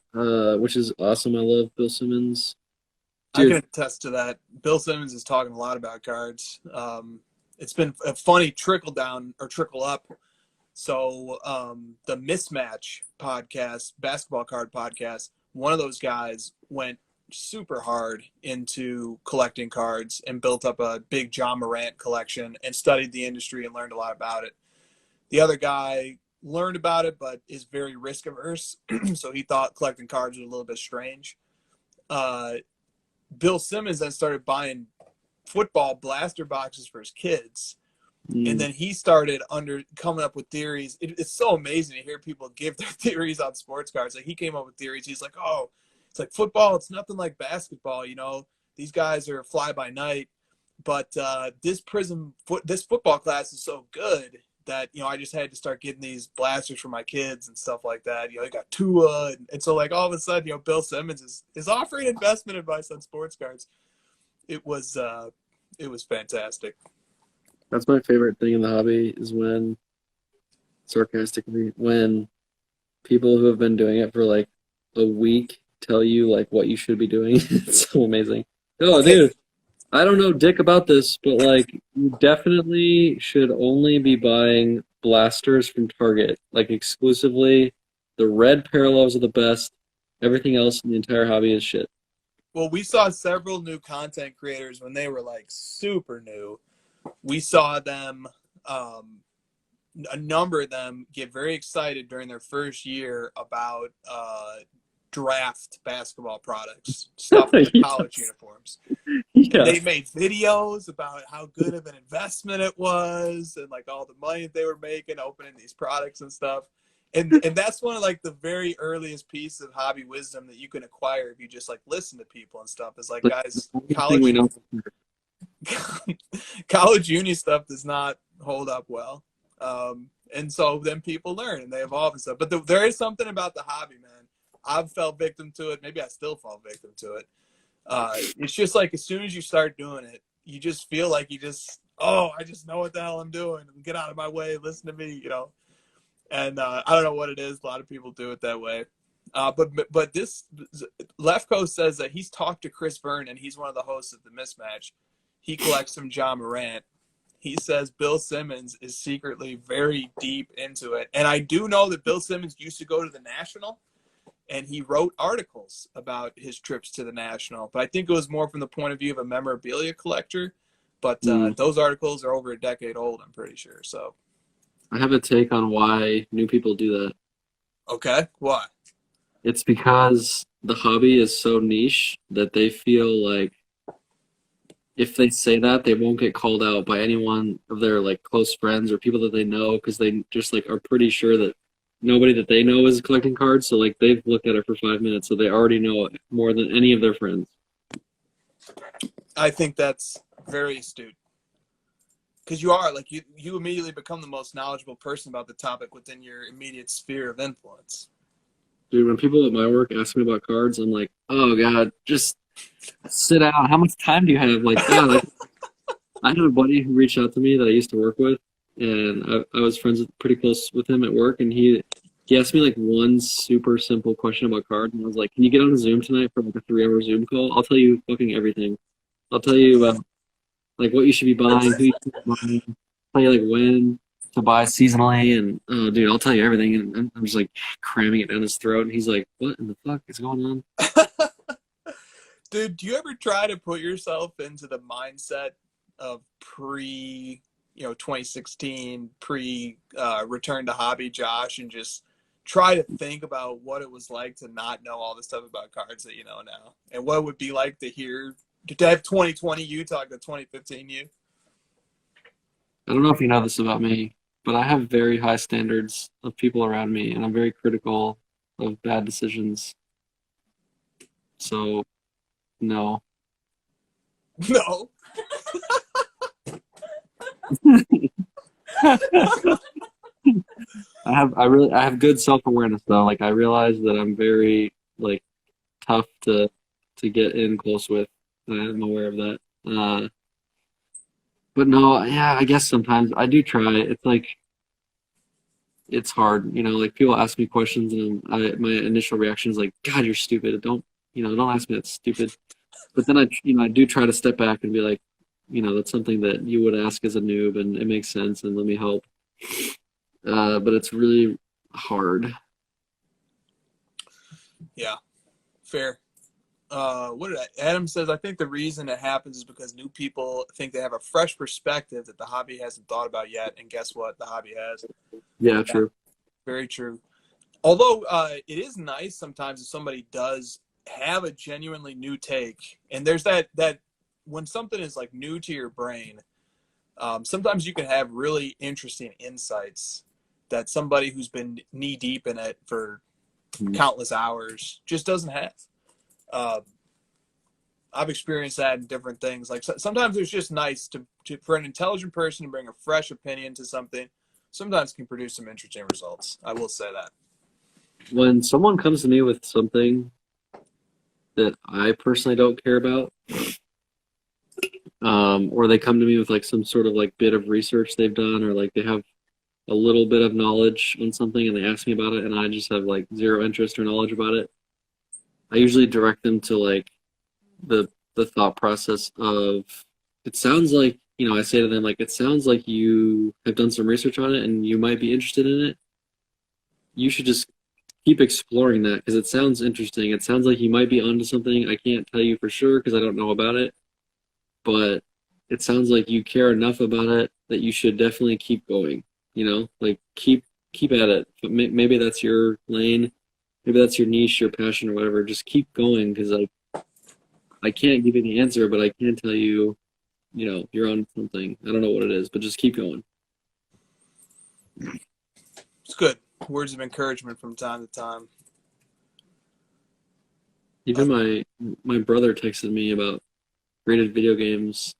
which is awesome. I love Bill Simmons. Dude, I can attest to that. Bill Simmons is talking a lot about cards. It's been a funny trickle down or trickle up. So the Mismatch podcast, basketball card podcast, one of those guys went super hard into collecting cards and built up a big John Morant collection and studied the industry and learned a lot about it. The other guy learned about it but is very risk averse, so he thought collecting cards was a little bit strange. Bill Simmons then started buying football blaster boxes for his kids, And then he started coming up with theories. It's so amazing to hear people give their theories on sports cards. Like he came up with theories. He's like, oh, it's like football. It's nothing like basketball. You know, these guys are fly by night. But this football class is so good that, you know, I just had to start getting these blasters for my kids and stuff like that. You know, they got Tua. And so like all of a sudden, you know, Bill Simmons is offering investment advice on sports cards. It was fantastic. That's my favorite thing in the hobby is when, sarcastically, when people who have been doing it for like a week tell you like what you should be doing. It's so amazing. Oh, dude, I don't know dick about this, but like you definitely should only be buying blasters from Target, like exclusively. The red parallels are the best. Everything else in the entire hobby is shit. Well, we saw several new content creators when they were like super new. We saw them, a number of them get very excited during their first year about draft basketball products, stuff like Yes. college uniforms. Yeah. They made videos about how good of an investment it was and like all the money that they were making opening these products and stuff. And that's one of like the very earliest pieces of hobby wisdom that you can acquire if you just like listen to people and stuff. Is like, guys, Thing we know. college uni stuff does not hold up well. And so then people learn and they evolve and stuff. But there is something about the hobby, man. I've fell victim to it. Maybe I still fall victim to it. It's just like as soon as you start doing it, you just feel like I just know what the hell I'm doing. Get out of my way. Listen to me, you know. And I don't know what it is. A lot of people do it that way. But this Lefko says that he's talked to Chris Vernon. He's one of the hosts of The Mismatch. He collects some John Morant. He says Bill Simmons is secretly very deep into it. And I do know that Bill Simmons used to go to the National, and he wrote articles about his trips to the National. But I think it was more from the point of view of a memorabilia collector. But those articles are over a decade old, I'm pretty sure. So I have a take on why new people do that. okay, why? It's because the hobby is so niche that they feel like if they say that, they won't get called out by anyone of their like close friends or people that they know because they just like are pretty sure that nobody that they know is collecting cards. So like they've looked at it for 5 minutes, so they already know it more than any of their friends. I think that's very astute. Because you are, like, you immediately become the most knowledgeable person about the topic within your immediate sphere of influence. Dude, when people at my work ask me about cards, I'm like, oh God, just sit down. How much time do you have? Like, God, like, I have a buddy who reached out to me that I used to work with, and I was pretty close with him at work, and he asked me like one super simple question about cards, and I was like, can you get on a Zoom tonight for like a 3-hour Zoom call? I'll tell you fucking everything. I'll tell you about like what you should be buying, who you should be buying, tell you like when to buy seasonally, and oh dude, I'll tell you everything. And I'm just like cramming it down his throat, and he's like, what in the fuck is going on? Dude, do you ever try to put yourself into the mindset of 2016, return to hobby Josh, and just try to think about what it was like to not know all the stuff about cards that you know now, and what it would be like to have 2020 you talk to 2015 you? I don't know if you know this about me, but I have very high standards of people around me, and I'm very critical of bad decisions. So, no. No. I have good self-awareness though. Like I realize that I'm very like tough to get in close with. I'm aware of that. But no, yeah, I guess sometimes I do try. It's like it's hard, you know. Like people ask me questions, and my initial reaction is like, "God, you're stupid. Don't ask me that's stupid." But then I do try to step back and be like, that's something that you would ask as a noob, and it makes sense, and let me help. But it's really hard. Yeah, fair. Adam says, I think the reason it happens is because new people think they have a fresh perspective that the hobby hasn't thought about yet, and guess what? The hobby has. Yeah, true. Very true. Although it is nice sometimes if somebody does have a genuinely new take, and there's that when something is like new to your brain, Sometimes you can have really interesting insights that somebody who's been knee deep in it for countless hours just doesn't have. I've experienced that in different things. Like sometimes it's just nice to for an intelligent person to bring a fresh opinion to something. Sometimes can produce some interesting results. I will say that. When someone comes to me with something that I personally don't care about, or they come to me with like some sort of like bit of research they've done, or like they have a little bit of knowledge on something and they ask me about it and I just have like zero interest or knowledge about it, I usually direct them to like the thought process of, it sounds like, I say to them like, it sounds like you have done some research on it and you might be interested in it. You should just keep exploring that because it sounds interesting. It sounds like you might be onto something. I can't tell you for sure because I don't know about it, but it sounds like you care enough about it that you should definitely keep going. Like keep at it. But maybe that's your lane, maybe that's your niche, your passion, or whatever. Just keep going because I can't give you the answer, but I can tell you, you're on something. I don't know what it is, but just keep going. It's good. Words of encouragement from time to time. Even my brother texted me about graded video games,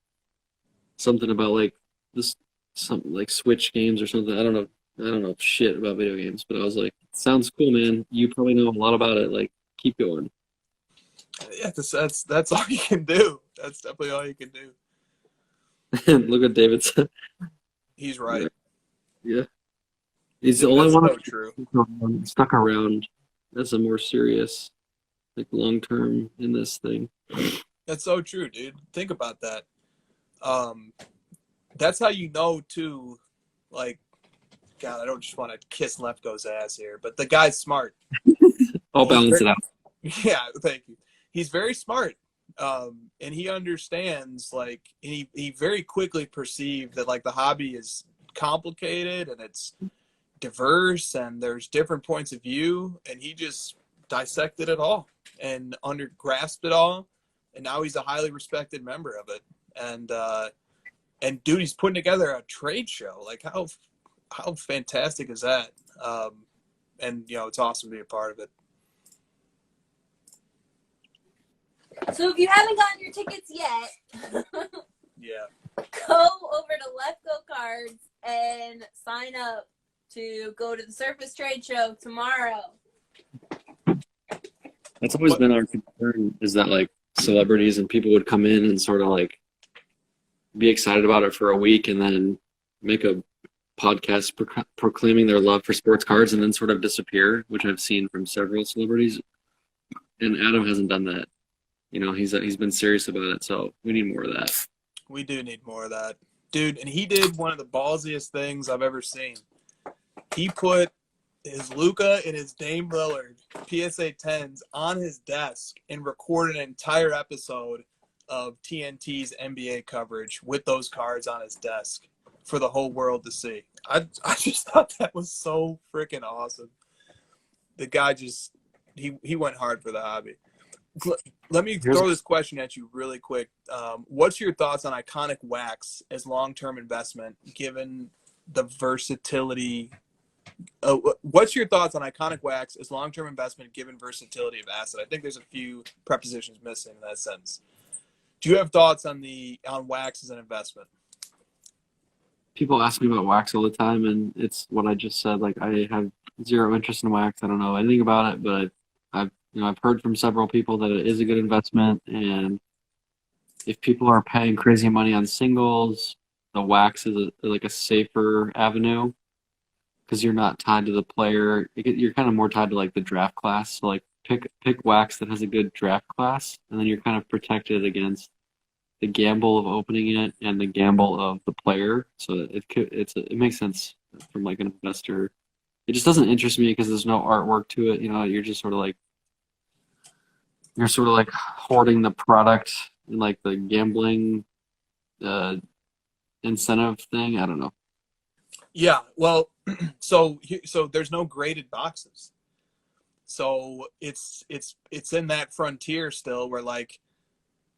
something about like this, something like Switch games or something. I don't know shit about video games, but I was like, sounds cool, man. You probably know a lot about it. Like, keep going. Yeah, that's all you can do. That's definitely all you can do. Look what David said. He's right. Yeah. He's the only one so true. Stuck around as a more serious, like long term in this thing. That's so true, dude. Think about that. That's how you know too. Like, God, I don't just want to kiss Lefko's ass here, but the guy's smart. I'll balance it out. Yeah, thank you. He's very smart, and he understands. Like, and he very quickly perceived that like the hobby is complicated and it's diverse and there's different points of view, and he just dissected it all and grasped it all, and now he's a highly respected member of it. And dude, he's putting together a trade show. Like, how fantastic is that? And it's awesome to be a part of it. So if you haven't gotten your tickets yet, Yeah, go over to Lefko Cards and sign up to go to the Surface Trade Show tomorrow. That's always been our concern, is that like celebrities and people would come in and sort of like be excited about it for a week and then make a podcast proclaiming their love for sports cards and then sort of disappear, which I've seen from several celebrities. And Adam hasn't done that. He's been serious about it, so we need more of that. we do need more of that, dude. And he did one of the ballsiest things I've ever seen. He put his Luka and his Dame Lillard PSA 10s on his desk and recorded an entire episode of TNT's NBA coverage with those cards on his desk for the whole world to see. I just thought that was so freaking awesome. The guy just he went hard for the hobby. Let me throw this question at you really quick. What's your thoughts on Iconic Wax as long-term investment, given the versatility? What's your thoughts on Iconic Wax as long-term investment, given versatility of asset? I think there's a few prepositions missing in that sentence. Do you have thoughts on wax as an investment? People ask me about wax all the time, and it's what I just said. Like, I have zero interest in wax. I don't know anything about it, but I've heard from several people that it is a good investment, and if people are paying crazy money on singles, the wax is like a safer avenue because you're not tied to the player. You're kind of more tied to like the draft class. So like pick wax that has a good draft class, and then you're kind of protected against the gamble of opening it and the gamble of the player. So it makes sense from like an investor. It just doesn't interest me because there's no artwork to it. You're just sort of like hoarding the product and like the gambling incentive thing. I don't know. Yeah, well, so there's no graded boxes. So it's in that frontier still where like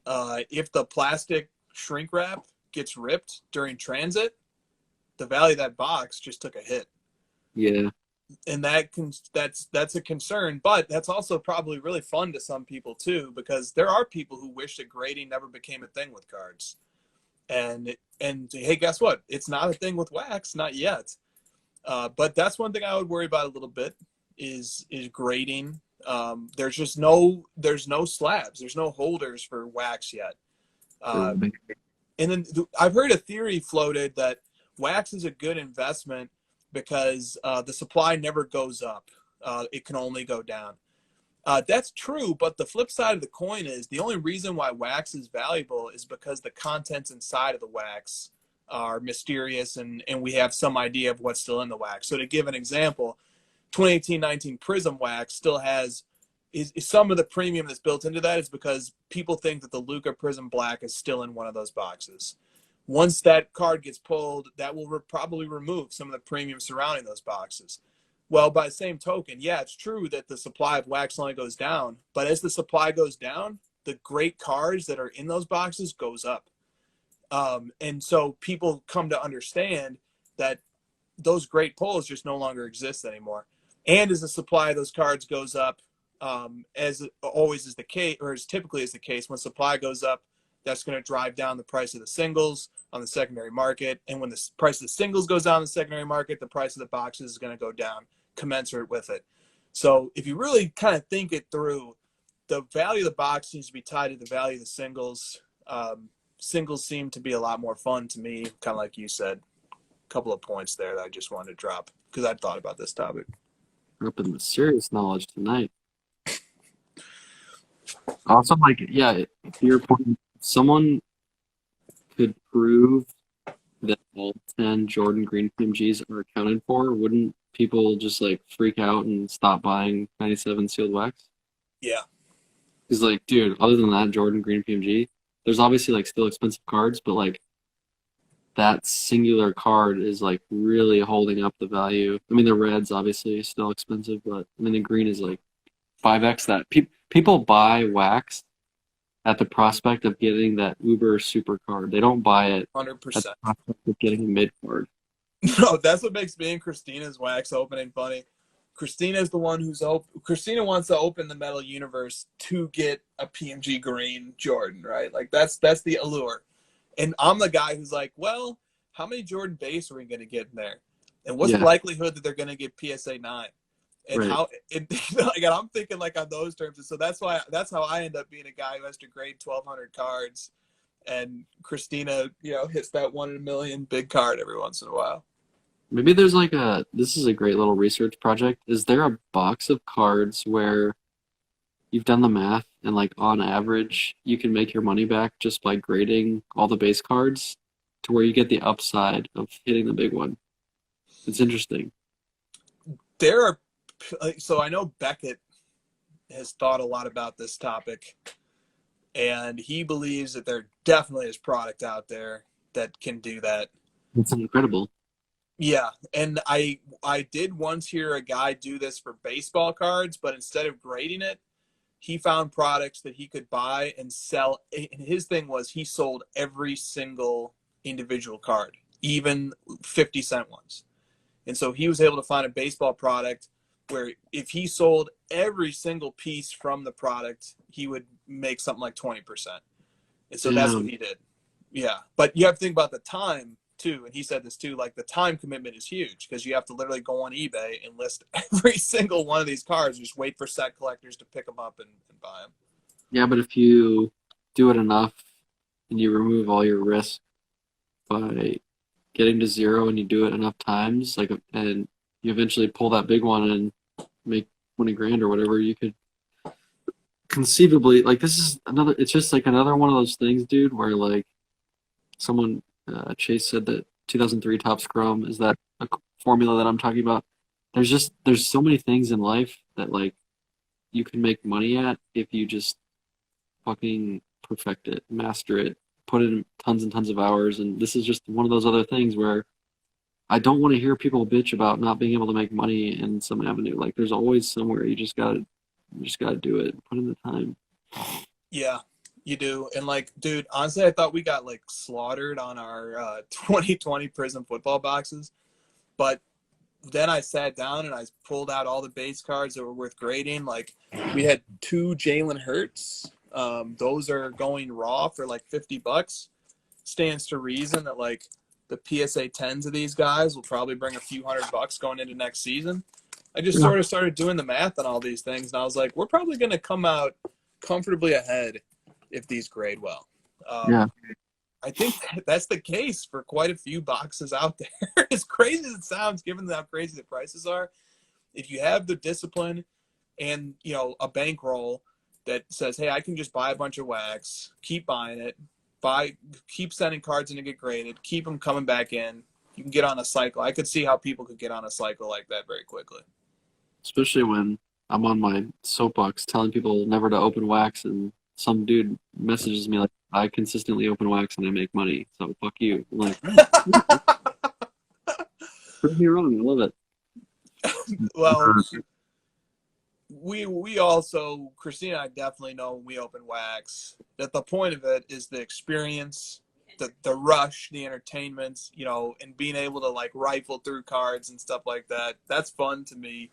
if the plastic shrink wrap gets ripped during transit, the value of that box just took a hit. Yeah. And that's a concern, but that's also probably really fun to some people too, because there are people who wish that grading never became a thing with cards. And hey, guess what? It's not a thing with wax, not yet. But that's one thing I would worry about a little bit is grading. There's no slabs, there's no holders for wax yet. And then I've heard a theory floated that wax is a good investment because the supply never goes up. It can only go down. That's true, but the flip side of the coin is the only reason why wax is valuable is because the contents inside of the wax are mysterious and we have some idea of what's still in the wax. So to give an example, 2018-19 Prism wax still has is some of the premium that's built into that is because people think that the Luka Prism Black is still in one of those boxes. Once that card gets pulled, that will probably remove some of the premium surrounding those boxes. Well, by the same token, yeah, it's true that the supply of wax only goes down, but as the supply goes down, the great cards that are in those boxes goes up. And so people come to understand that those great pulls just no longer exist anymore. And as the supply of those cards goes up, as always is the case, or as typically is the case, when supply goes up, that's going to drive down the price of the singles on the secondary market. And when the price of the singles goes down in the secondary market, the price of the boxes is going to go down commensurate with it. So if you really kind of think it through, the value of the box needs to be tied to the value of the singles. Singles seem to be a lot more fun to me, kind of like you said. A couple of points there that I just wanted to drop because I'd thought about this topic. Dropping the serious knowledge tonight. Also, like, yeah, to your point, someone could prove that all 10 Jordan Green PMGs are accounted for, wouldn't people just like freak out and stop buying 97 sealed wax? Yeah. Because, like, dude, other than that Jordan Green PMG, there's obviously like still expensive cards, but like that singular card is like really holding up the value. I mean, the red's obviously still expensive, but I mean, the green is like 5x that. People buy wax at the prospect of getting that uber super card. They don't buy it 100%. at the prospect of getting a mid card. No, that's what makes me and Christina's wax opening funny. Christina's the one Christina wants to open the Metal Universe to get a PMG green Jordan, right? Like that's the allure. And I'm the guy who's like, well, how many Jordan base are we going to get in there? And what's the likelihood that they're going to get PSA 9? And right. Like, I'm thinking like on those terms. And so that's how I end up being a guy who has to grade 1,200 cards. And Christina, hits that 1 in a million big card every once in a while. Maybe there's like this is a great little research project. Is there a box of cards where you've done the math and like on average you can make your money back just by grading all the base cards to where you get the upside of hitting the big one? It's interesting. So I know Beckett has thought a lot about this topic, and he believes that there definitely is product out there that can do that. It's incredible. Yeah, and I did once hear a guy do this for baseball cards, but instead of grading it, he found products that he could buy and sell. And his thing was he sold every single individual card, even 50-cent ones. And so he was able to find a baseball product where if he sold every single piece from the product, he would make something like 20%. And so that's what he did. Yeah, but you have to think about the time too, and he said this too, like the time commitment is huge because you have to literally go on eBay and list every single one of these cards, just wait for set collectors to pick them up and buy them. Yeah, but if you do it enough and you remove all your risk by getting to zero and you do it enough times, like, and you eventually pull that big one and make 20 grand or whatever, you could conceivably, like, it's just like another one of those things, dude, where like someone, Chase said that 2003 Top Scrum is that a formula that I'm talking about. There's so many things in life that like you can make money at if you just fucking perfect it, master it, put in tons and tons of hours. And this is just one of those other things where I don't want to hear people bitch about not being able to make money in some avenue. Like there's always somewhere you just gotta do it, put in the time. Yeah. You do. And like, dude, honestly, I thought we got like slaughtered on our 2020 Prism football boxes. But then I sat down and I pulled out all the base cards that were worth grading. Like, we had 2 Jalen Hurts. Those are going raw for like $50. Stands to reason that like the PSA 10s of these guys will probably bring a few $100 going into next season. I just sort of started doing the math on all these things, and I was like, we're probably going to come out comfortably ahead if these grade well. Yeah. I think that's the case for quite a few boxes out there. As crazy as it sounds, given how crazy the prices are, if you have the discipline and, you know, a bankroll that says, hey, I can just buy a bunch of wax, keep buying it, keep sending cards in to get graded, keep them coming back in, you can get on a cycle. I could see how people could get on a cycle like that very quickly. Especially when I'm on my soapbox telling people never to open wax, and some dude messages me like, I consistently open wax and I make money, so fuck you. I'm like, prove me wrong. I love it. Well, we also, Christina and I definitely know when we open wax that the point of it is the experience, the rush, the entertainment, you know, and being able to like rifle through cards and stuff like that. That's fun to me.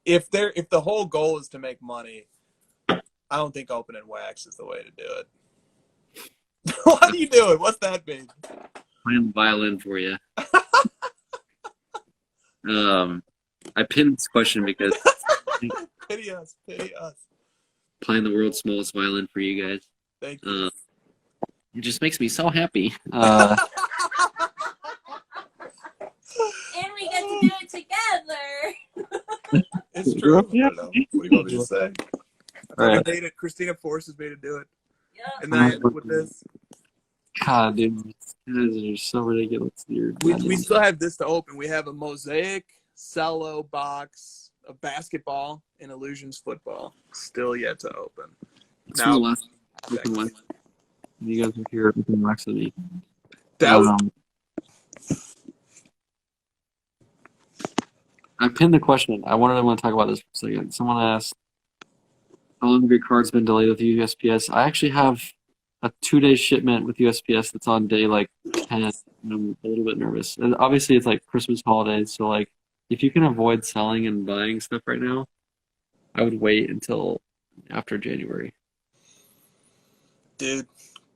If the whole goal is to make money, I don't think opening wax is the way to do it. What are you doing? What's that mean? Playing the violin for you. I pinned this question because Pity us. playing the world's smallest violin for you guys. Thank you. It just makes me so happy. And we get to do it together. It's true. Yeah. I don't know. What do you want me to say? All right. Christina forces me to do it. Yeah. And then I end up with this. God, dude, these guys are so ridiculous. We still have this to open. We have a Mosaic cello box of basketball and Illusions football still yet to open. It's from the last open one. You guys are here open wax with me. That was, I pinned the question. I want to talk about this for a second. Someone asked, how long have your cards been delayed with USPS? I actually have a 2-day shipment with USPS that's on day like 10. And I'm a little bit nervous. And obviously, it's like Christmas holidays, so like if you can avoid selling and buying stuff right now, I would wait until after January. dude,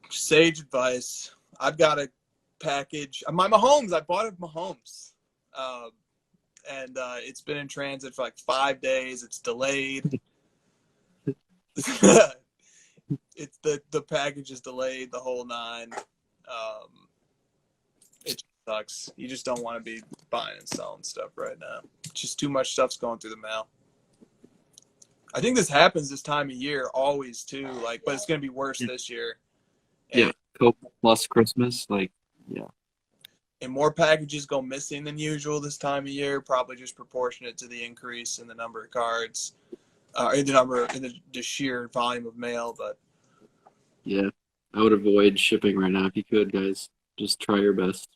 sage advice. I've got a package. My Mahomes. I bought it Mahomes. And it's been in transit for like 5 days. It's delayed. It's the package is delayed the whole 9. It sucks. You just don't want to be buying and selling stuff right now. Just too much stuff's going through the mail. I think this happens this time of year always too. Like, but it's gonna be worse this year. And, Yeah, Coke plus Christmas, like, yeah. and more packages go missing than usual this time of year. Probably just proportionate to the increase in the number of cards, in the sheer volume of mail. But Yeah, I would avoid shipping right now if you could, guys. Just try your best.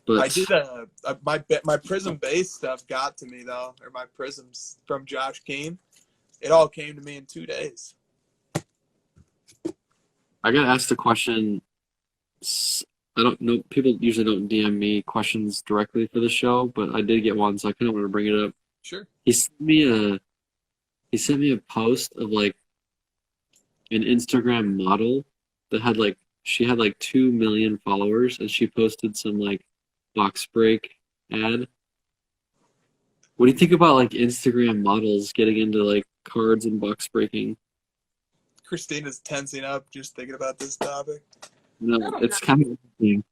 But I did my Prism base stuff got to me though, or my Prisms from Josh Keane. It all came to me in 2 days. I got asked a question. I don't know. People usually don't DM me questions directly for the show, but I did get one, so I kind of want to bring it up. Sure. He sent me a post of like an Instagram model that had like she had like 2 million followers, and she posted some like box break ad. What do you think about like Instagram models getting into like cards and box breaking? Christina's tensing up just thinking about this topic. No, it's kind of interesting.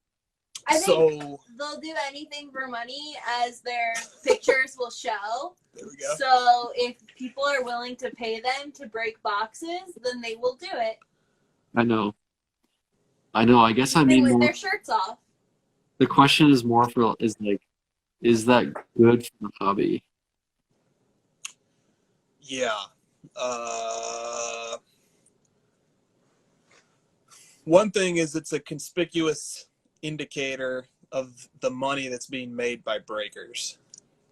I think So they'll do anything for money, as their pictures will show. there we go. So if people are willing to pay them to break boxes, then they will do it. I know. I guess I They mean with more, their shirts off. the question is more for is like, is that good for the hobby? Yeah. One thing is it's a conspicuous indicator of the money that's being made by breakers,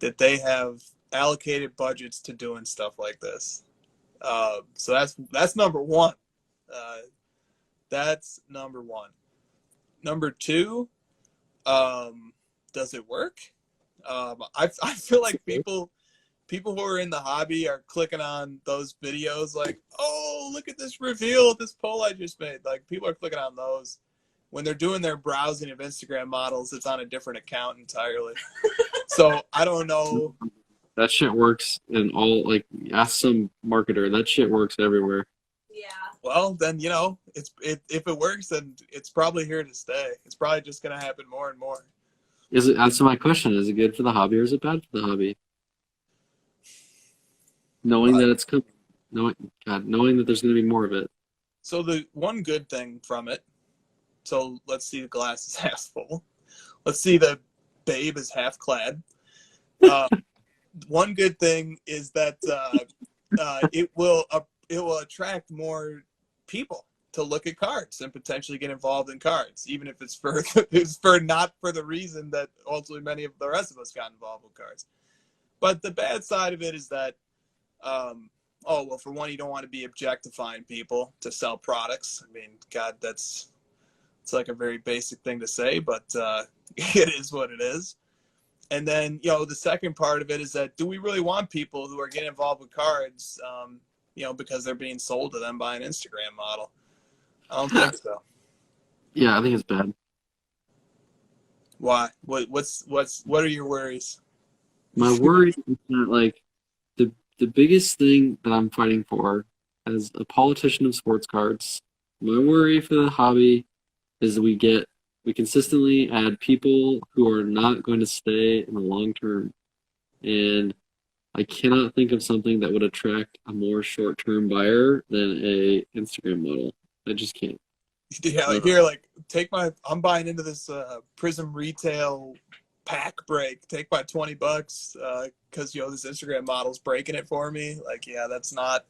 that they have allocated budgets to doing stuff like this. So that's number one. That's number one. Number two, does it work? I feel like people who are in the hobby are clicking on those videos like, oh, look at this reveal of this poll I just made. Like, people are clicking on those. When they're doing their browsing of Instagram models, it's on a different account entirely. So I don't know. That shit works in all, like, ask some marketer. That shit works everywhere. Yeah. Well, then, if it works, then it's probably here to stay. It's probably just going to happen more and more. Answer my question. Is it good for the hobby or is it bad for the hobby? Knowing that it's coming. Knowing that there's going to be more of it. So the one good thing from it, so let's see the glass is half full. Let's see the babe is half clad. One good thing is that it will attract more people to look at cards and potentially get involved in cards, even if it's for not for the reason that ultimately many of the rest of us got involved with cards. But the bad side of it is that, for one, you don't want to be objectifying people to sell products. I mean, God, it's like a very basic thing to say, but it is what it is. And then, the second part of it is that, do we really want people who are getting involved with cards, because they're being sold to them by an Instagram model? I don't think so. Yeah, I think it's bad. Why? What are your worries? My worry is that, like, the biggest thing that I'm fighting for as a politician of sports cards, my worry for the hobby is that we consistently add people who are not going to stay in the long term. And I cannot think of something that would attract a more short-term buyer than a Instagram model. I just can't. Yeah, I'm buying into this Prism retail pack break. Take my $20 because this Instagram model's breaking it for me. Like, yeah, it's not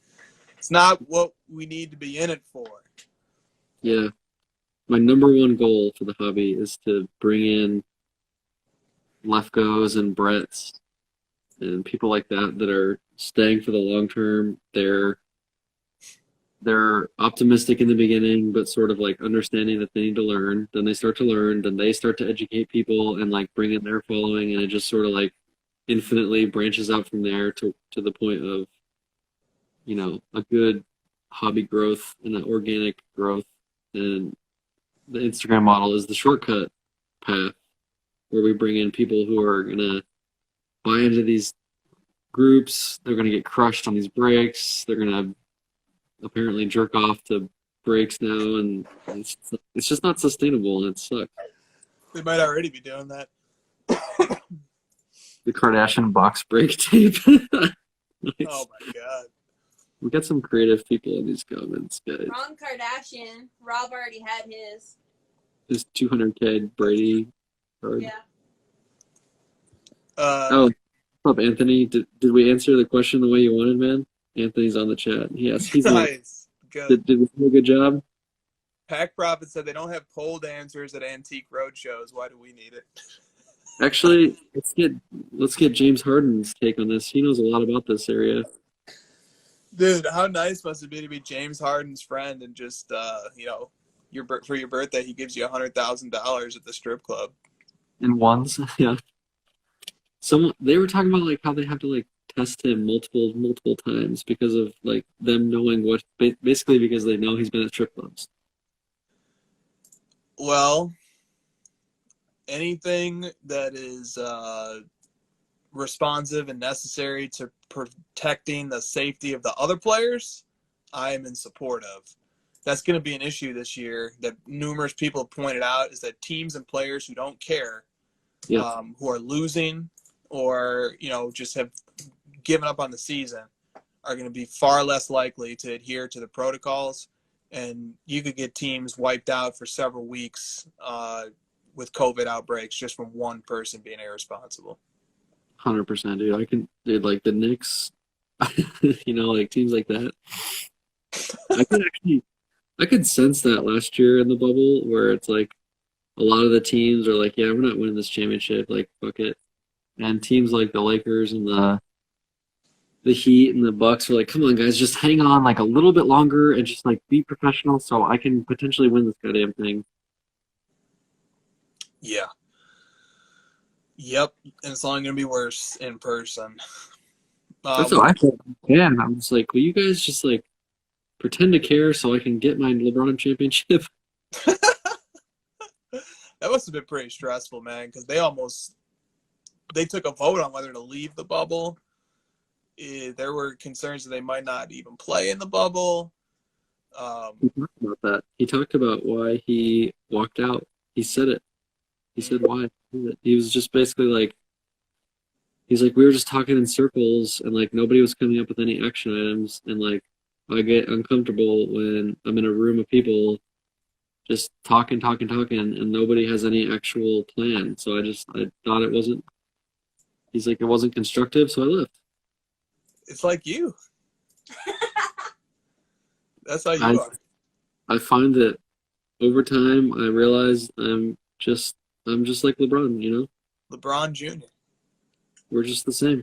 what we need to be in it for. Yeah. My number one goal for the hobby is to bring in Lefkos and Bretts and people like that are staying for the long term. They're optimistic in the beginning, but sort of like understanding that they need to learn. Then they start to learn. Then they start to educate people and like bring in their following, and it just sort of like infinitely branches out from there to the point of, a good hobby growth and an organic growth. And the Instagram model is the shortcut path where we bring in people who are going to buy into these groups. They're going to get crushed on these breaks. They're going to apparently jerk off to breaks now, and it's just not sustainable, and it sucks. They might already be doing that. The Kardashian box break tape. Nice. Oh my God. We got some creative people in these comments, guys. Wrong Kardashian. Rob already had his. His 200K Brady card. Yeah. What's up, Anthony? Did we answer the question the way you wanted, man? Anthony's on the chat. Yes, he's nice. Good. Did we do a good job? Pack Profit said they don't have polled answers at antique road shows. Why do we need it? Actually, let's get James Harden's take on this. He knows a lot about this area. Dude, how nice must it be to be James Harden's friend and just for your birthday he gives you $100,000 at the strip club. In ones, yeah. They were talking about like how they have to like test him multiple times because of like them knowing what, basically because they know he's been at strip clubs. Well, anything that is responsive and necessary to protecting the safety of the other players, I am in support of. That's going to be an issue this year that numerous people have pointed out, is that teams and players who don't care, who are losing or, just have given up on the season, are going to be far less likely to adhere to the protocols. And you could get teams wiped out for several weeks with COVID outbreaks just from one person being irresponsible. 100%, dude. Like the Knicks, like teams like that. I could sense that last year in the bubble where it's like a lot of the teams are like, yeah, we're not winning this championship. Like, fuck it. And teams like the Lakers and the Heat and the Bucks were like, come on, guys, just hang on like a little bit longer and just like be professional so I can potentially win this goddamn thing. Yeah. Yep. And it's only going to be worse in person. That's what I thought. Yeah, and I'm just like, will you guys just like pretend to care so I can get my LeBron championship? That must have been pretty stressful, man, because they took a vote on whether to leave the bubble. There were concerns that they might not even play in the bubble. He talked about that. He talked about why he walked out. He said it. He said why. He was just basically like, he's like, we were just talking in circles and like nobody was coming up with any action items. And like, I get uncomfortable when I'm in a room of people just talking, and nobody has any actual plan. So I thought it wasn't, he's like, it wasn't constructive. So I left. It's like you. That's how you are. I find that over time, I realize I'm just like LeBron, you know? LeBron Jr. We're just the same.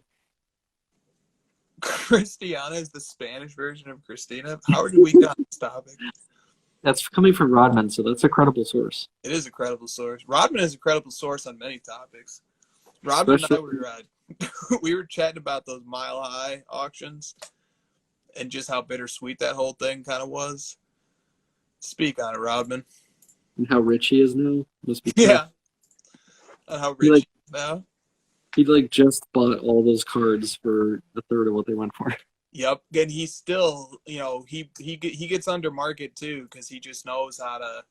Cristiana is the Spanish version of Christina. How did we get on this topic? That's coming from Rodman, so that's a credible source. It is a credible source. Rodman is a credible source on many topics. Rodman and I we were chatting about those Mile High auctions and just how bittersweet that whole thing kind of was. Speak on it, Rodman. And how rich he is now must be. Yeah. And how rich he is now. He like just bought all those cards for a third of what they went for. Yep, and he's still, he gets under market too because he just knows how to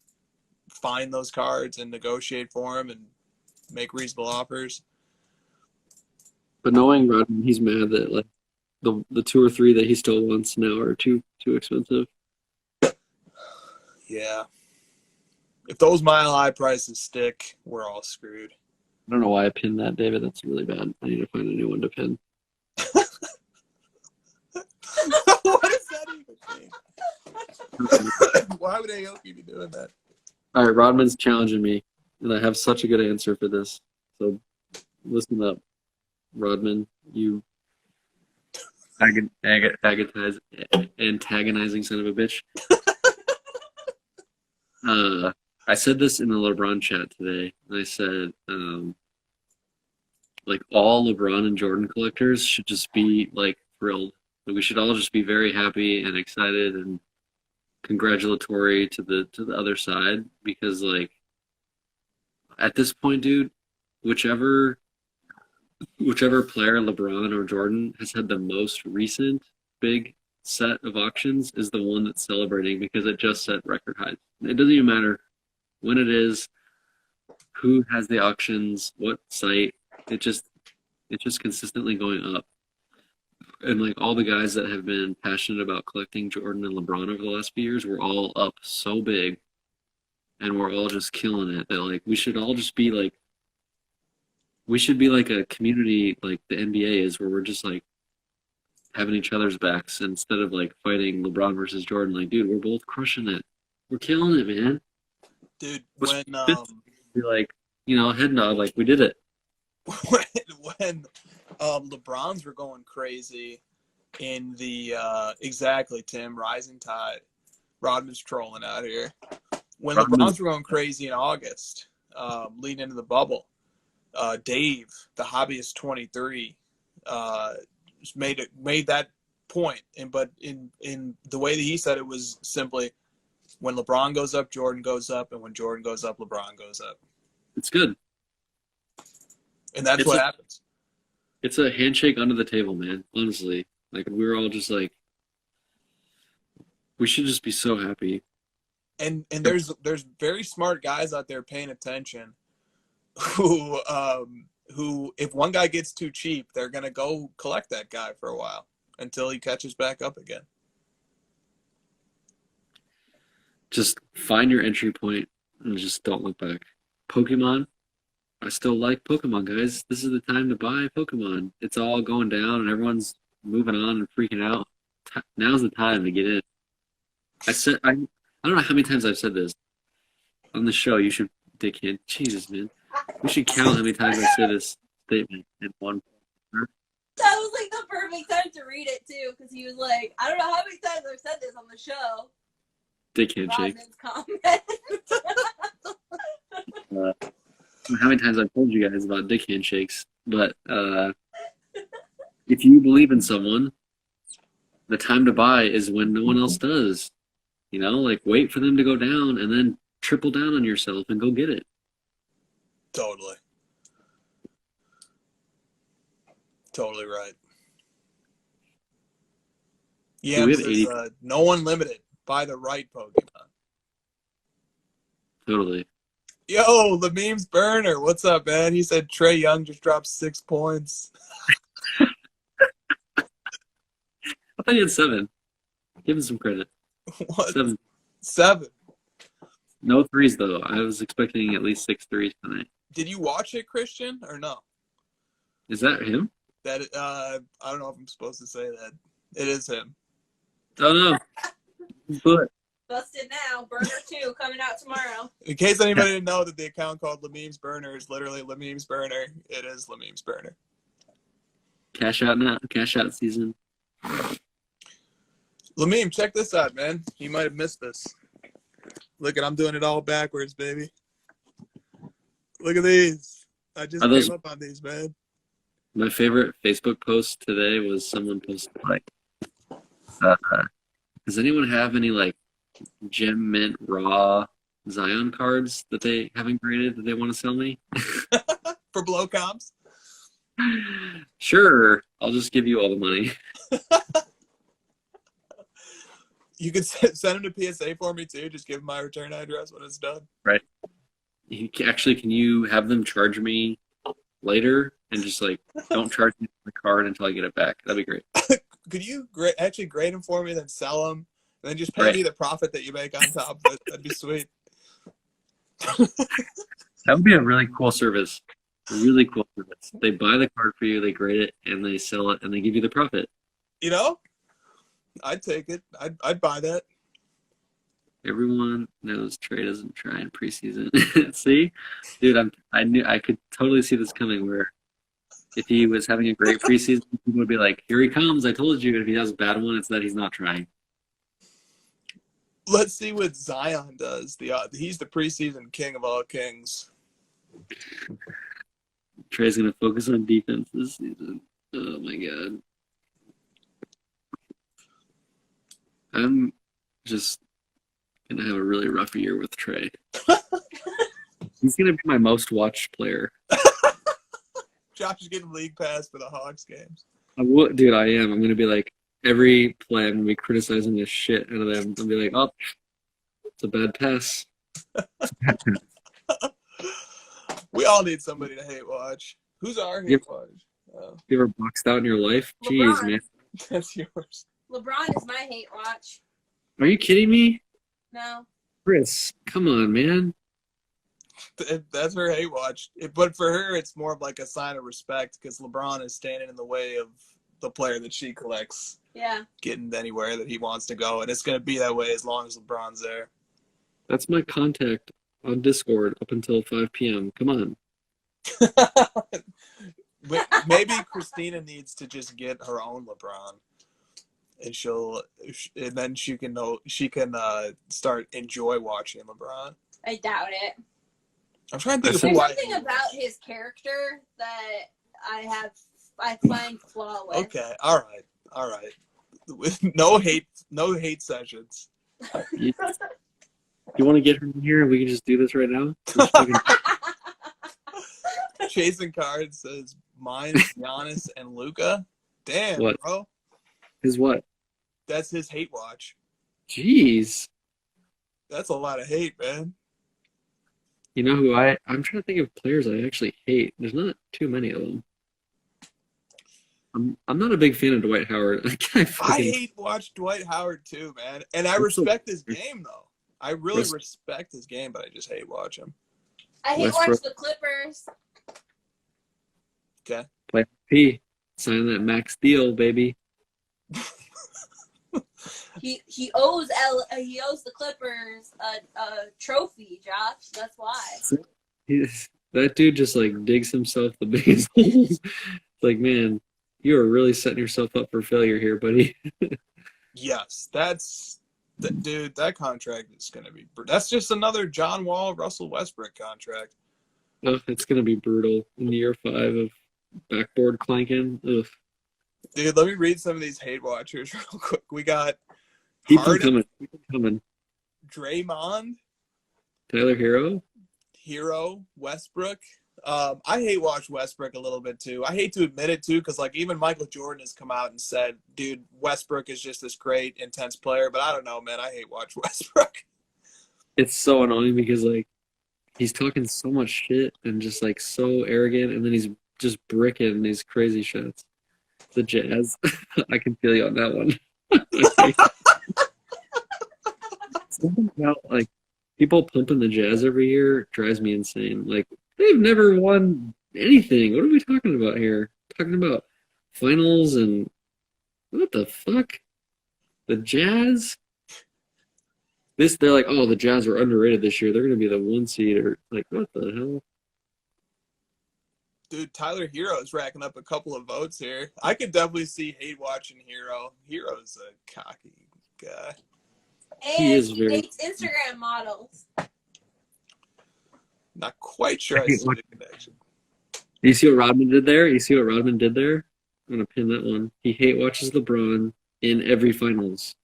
find those cards and negotiate for them and make reasonable offers. But knowing Rodman, he's mad that like the 2 or 3 that he still wants now are too expensive. Yeah. If those Mile High prices stick, we're all screwed. I don't know why I pinned that, David. That's really bad. I need to find a new one to pin. What does that even mean? Why would AOP be doing that? All right, Rodman's challenging me, and I have such a good answer for this. So listen up, Rodman. You antagonizing son of a bitch. I said this in the LeBron chat today. I said, like all LeBron and Jordan collectors should just be like thrilled. We should all just be very happy and excited and congratulatory to the other side because like at this point, dude, whichever player, LeBron or Jordan, has had the most recent big set of auctions is the one that's celebrating because it just set record highs. It doesn't even matter when it is, who has the auctions, what site. It's just consistently going up. And like all the guys that have been passionate about collecting Jordan and LeBron over the last few years, we're all up so big and we're all just killing it that like we should all just be like, we should be like a community like the NBA is where we're just like having each other's backs instead of like fighting LeBron versus Jordan. Like, dude, we're both crushing it. We're killing it, man. Dude, be like, head nod, like we did it. When LeBrons were going crazy in the exactly, Tim, Rising Tide. Rodman's trolling out here. When LeBrons were going crazy in August, leading into the bubble, Dave, the hobbyist 23, made that point. But in the way that he said it was simply, when LeBron goes up, Jordan goes up, and when Jordan goes up, LeBron goes up. It's good. And that's what happens. It's a handshake under the table, man. Honestly, like we're all just like, we should just be so happy. And there's very smart guys out there paying attention, who if one guy gets too cheap, they're gonna go collect that guy for a while until he catches back up again. Just find your entry point and just don't look back. Pokemon. I still like Pokemon, guys. This is the time to buy Pokemon. It's all going down and everyone's moving on and freaking out. Now's the time to get in. I don't know how many times I've said this on the show. You should dig in. Jesus, man. We should count how many times I say this statement in one. That was like the perfect time to read it too, because he was like, I don't know how many times I've said this on the show. Dick handshake. Rodman's comment. How many times I've told you guys about dick handshakes, but if you believe in someone, the time to buy is when no one else does. You know, like wait for them to go down and then triple down on yourself and go get it. Totally. Totally right. Yeah, we have 80? No one limited. Buy the right Pokemon. Totally. Yo, the memes burner. What's up, man? He said Trey Young just dropped 6 points. I thought he had 7. Give him some credit. What? 7. 7. No threes though. I was expecting at least 6 threes tonight. Did you watch it, Christian, or no? Is that him? That I don't know if I'm supposed to say that. It is him. Oh no. But Busted now. Burner 2 coming out tomorrow. In case anybody didn't know that the account called Lameem's Burner is literally Lameem's Burner, it is Lameem's Burner. cash out now. Cash out season. Lameem, check this out, man. You might have missed this. Look at, I'm doing it all backwards, baby. Look at these. I just Are those- came up on these, man. My favorite Facebook post today was someone posted like, does anyone have any like gem mint raw Zion cards that they haven't graded that they want to sell me? For blow comps. Sure, I'll just give you all the money. You could send him to PSA for me too. Just give him my return address when it's done. Actually, can you have them charge me later and just like don't charge me the card until I get it back? That'd be great. Could you actually grade them for me, then sell them, and then just pay Right. me the profit that you make on top of it? That'd be sweet. That would be a really cool service. A really cool service. They buy the card for you, they grade it, and they sell it, and they give you the profit. You know, I'd take it. I'd buy that. Everyone knows Trey doesn't try in preseason. See, dude, I knew I could totally see this coming. Where if he was having a great preseason, people would be like, "Here he comes! I told you." And if he has a bad one, it's that he's not trying. Let's see what Zion does. He's the preseason king of all kings. Trey's gonna focus on defense this season. Oh my god, I'm just gonna have a really rough year with Trey. He's gonna be my most watched player. Josh is getting league pass for the Hawks games. Dude, I am. I'm gonna be like every play. I'm gonna be criticizing the shit out of them. I'll be like, oh, it's a bad pass. We all need somebody to hate watch. Who's our hate Yep. watch? Oh, You ever boxed out in your life? Jeez, LeBron. man. that's yours. LeBron is my hate watch. Are you kidding me? No. Chris, come on, man. That's her hate watch. But for her, it's more of like a sign of respect because LeBron is standing in the way of the player that she collects Yeah. getting anywhere that he wants to go. And it's going to be that way as long as LeBron's there. That's my contact on Discord up until 5 p.m. Come on. Maybe Christina needs to just get her own LeBron. And then she can start enjoy watching LeBron. I doubt it. I'm trying to think There's of who I something about his character that I find flaw with. Okay, all right. With no hate sessions. You want to get her in here and we can just do this right now? Just fucking- Chasing cards says mine, Giannis, and Luca. Damn, What? bro. Is what? That's his hate watch. Jeez. That's a lot of hate, man. You know who I'm trying to think of players I actually hate. There's not too many of them. I'm not a big fan of Dwight Howard. I hate watch Dwight Howard too, man. And I respect his game though. I really respect his game, but I just hate watch him. I hate watch the Clippers. Okay. Play P. Sign that max deal, baby. He owes the Clippers a trophy, Josh. That's why. That dude just like digs himself the biggest holes. Like, man, you are really setting yourself up for failure here, buddy. Yes, dude. That contract is going to be. That's just another John Wall, Russell Westbrook contract. Oh, it's gonna be brutal in year 5 of backboard clanking. Ugh. Dude, let me read some of these hate watchers real quick. We got Keep them Harden, coming. Keep them coming. Draymond, Tyler Hero. Hero, Westbrook. I hate watch Westbrook a little bit too. I hate to admit it too, because like even Michael Jordan has come out and said, "Dude, Westbrook is just this great, intense player." But I don't know, man. I hate watch Westbrook. It's so annoying because like he's talking so much shit and just like so arrogant, and then he's just bricking these crazy shots. The Jazz, I can feel you on that one. Something about like people pumping the Jazz every year drives me insane. Like they've never won anything. What are we talking about here? Talking about finals and what the fuck? The Jazz? They're like, oh, the Jazz were underrated this year. They're gonna be the 1 seed, or like what the hell? Dude, Tyler Hero is racking up a couple of votes here. I could definitely see hate watching Hero. Hero's a cocky guy. He And is he very- dates Instagram models. Not quite sure I see the connection. You see what Rodman did there? You see what Rodman did there? I'm gonna pin that one. He hate watches LeBron in every finals.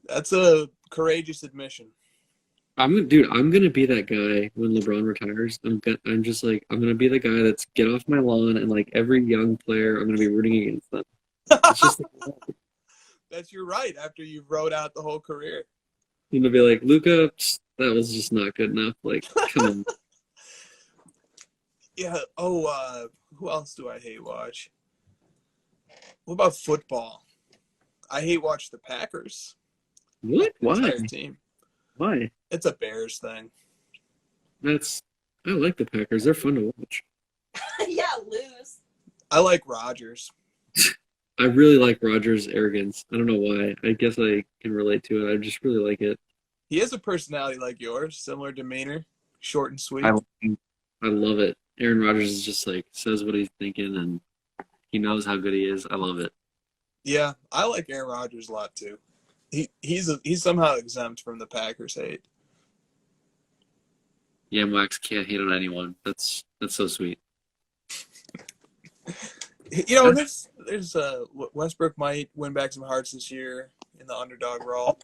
That's a courageous admission. I'm gonna be that guy when LeBron retires. I'm gonna be the guy that's get off my lawn, and like every young player, I'm gonna be rooting against them. It's just That's your right after you've rode out the whole career. I'm gonna be like, Luca, that was just not good enough. Like, come on. Yeah. Oh, who else do I hate watch? What about football? I hate watch the Packers. What? The Why? entire team. Why? It's a Bears thing. I like the Packers. They're fun to watch. Yeah, lose. I like Rodgers. I really like Rodgers' arrogance. I don't know why. I guess I can relate to it. I just really like it. He has a personality like yours, similar demeanor, short and sweet. I love it. Aaron Rodgers is just like says what he's thinking, and he knows how good he is. I love it. Yeah, I like Aaron Rodgers a lot too. He's somehow exempt from the Packers hate. Yamwax can't hate on anyone. That's so sweet. You know, there's Westbrook might win back some hearts this year in the underdog role.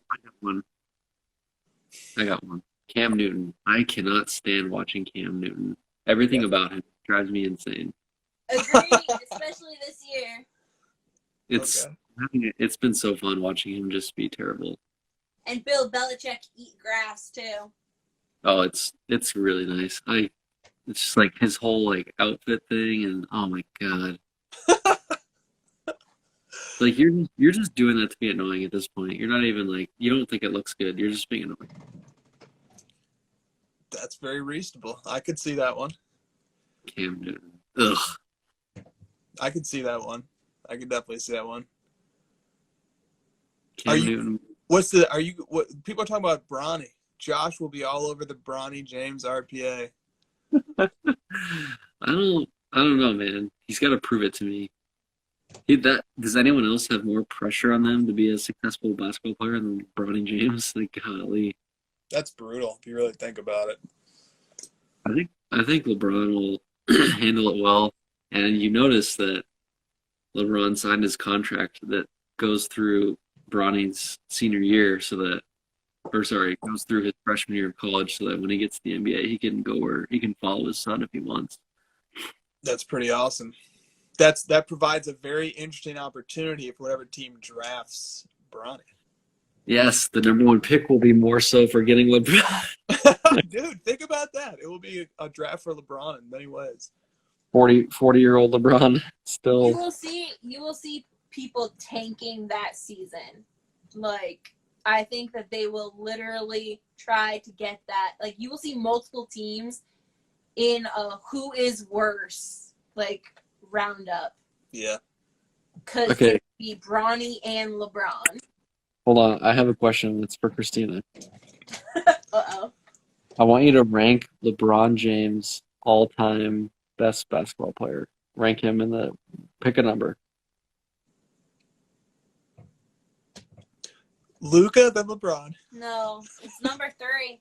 I got one. Cam Newton. I cannot stand watching Cam Newton. Everything about him drives me insane. Agreed, especially this year. It's been so fun watching him just be terrible. And Bill Belichick eat grass too. Oh, it's really nice. It's just like his whole like outfit thing, and oh my god. Like you're just doing that to be annoying at this point. You're not even like you don't think it looks good. You're just being annoying. That's very reasonable. I could see that one. Cam Newton. Ugh. I could see that one. I could definitely see that one. Cam Newton. What people are talking about Bronny. Josh will be all over the Bronny James RPA. I don't know, man. He's got to prove it to me. Does anyone else have more pressure on them to be a successful basketball player than Bronny James? Like, golly. That's brutal if you really think about it. I think LeBron will handle it well. And you notice that LeBron signed his contract that goes through Bronny's senior year goes through his freshman year of college so that when he gets to the NBA, he can go where he can follow his son if he wants. That's pretty awesome. That provides a very interesting opportunity for whatever team drafts Bronny. Yes, the number 1 pick will be more so for getting LeBron. Dude, think about that. It will be a draft for LeBron in many ways. 40-year-old LeBron still. You will see people tanking that season. Like, I think that they will literally try to get that. Like, you will see multiple teams in a who is worse, like, roundup. Yeah. Because Okay. it would be Bronny and LeBron. Hold on, I have a question. It's for Christina. Uh-oh. I want you to rank LeBron James all-time best basketball player. Rank him in the Pick a number. Luca, then LeBron. No, it's number 3.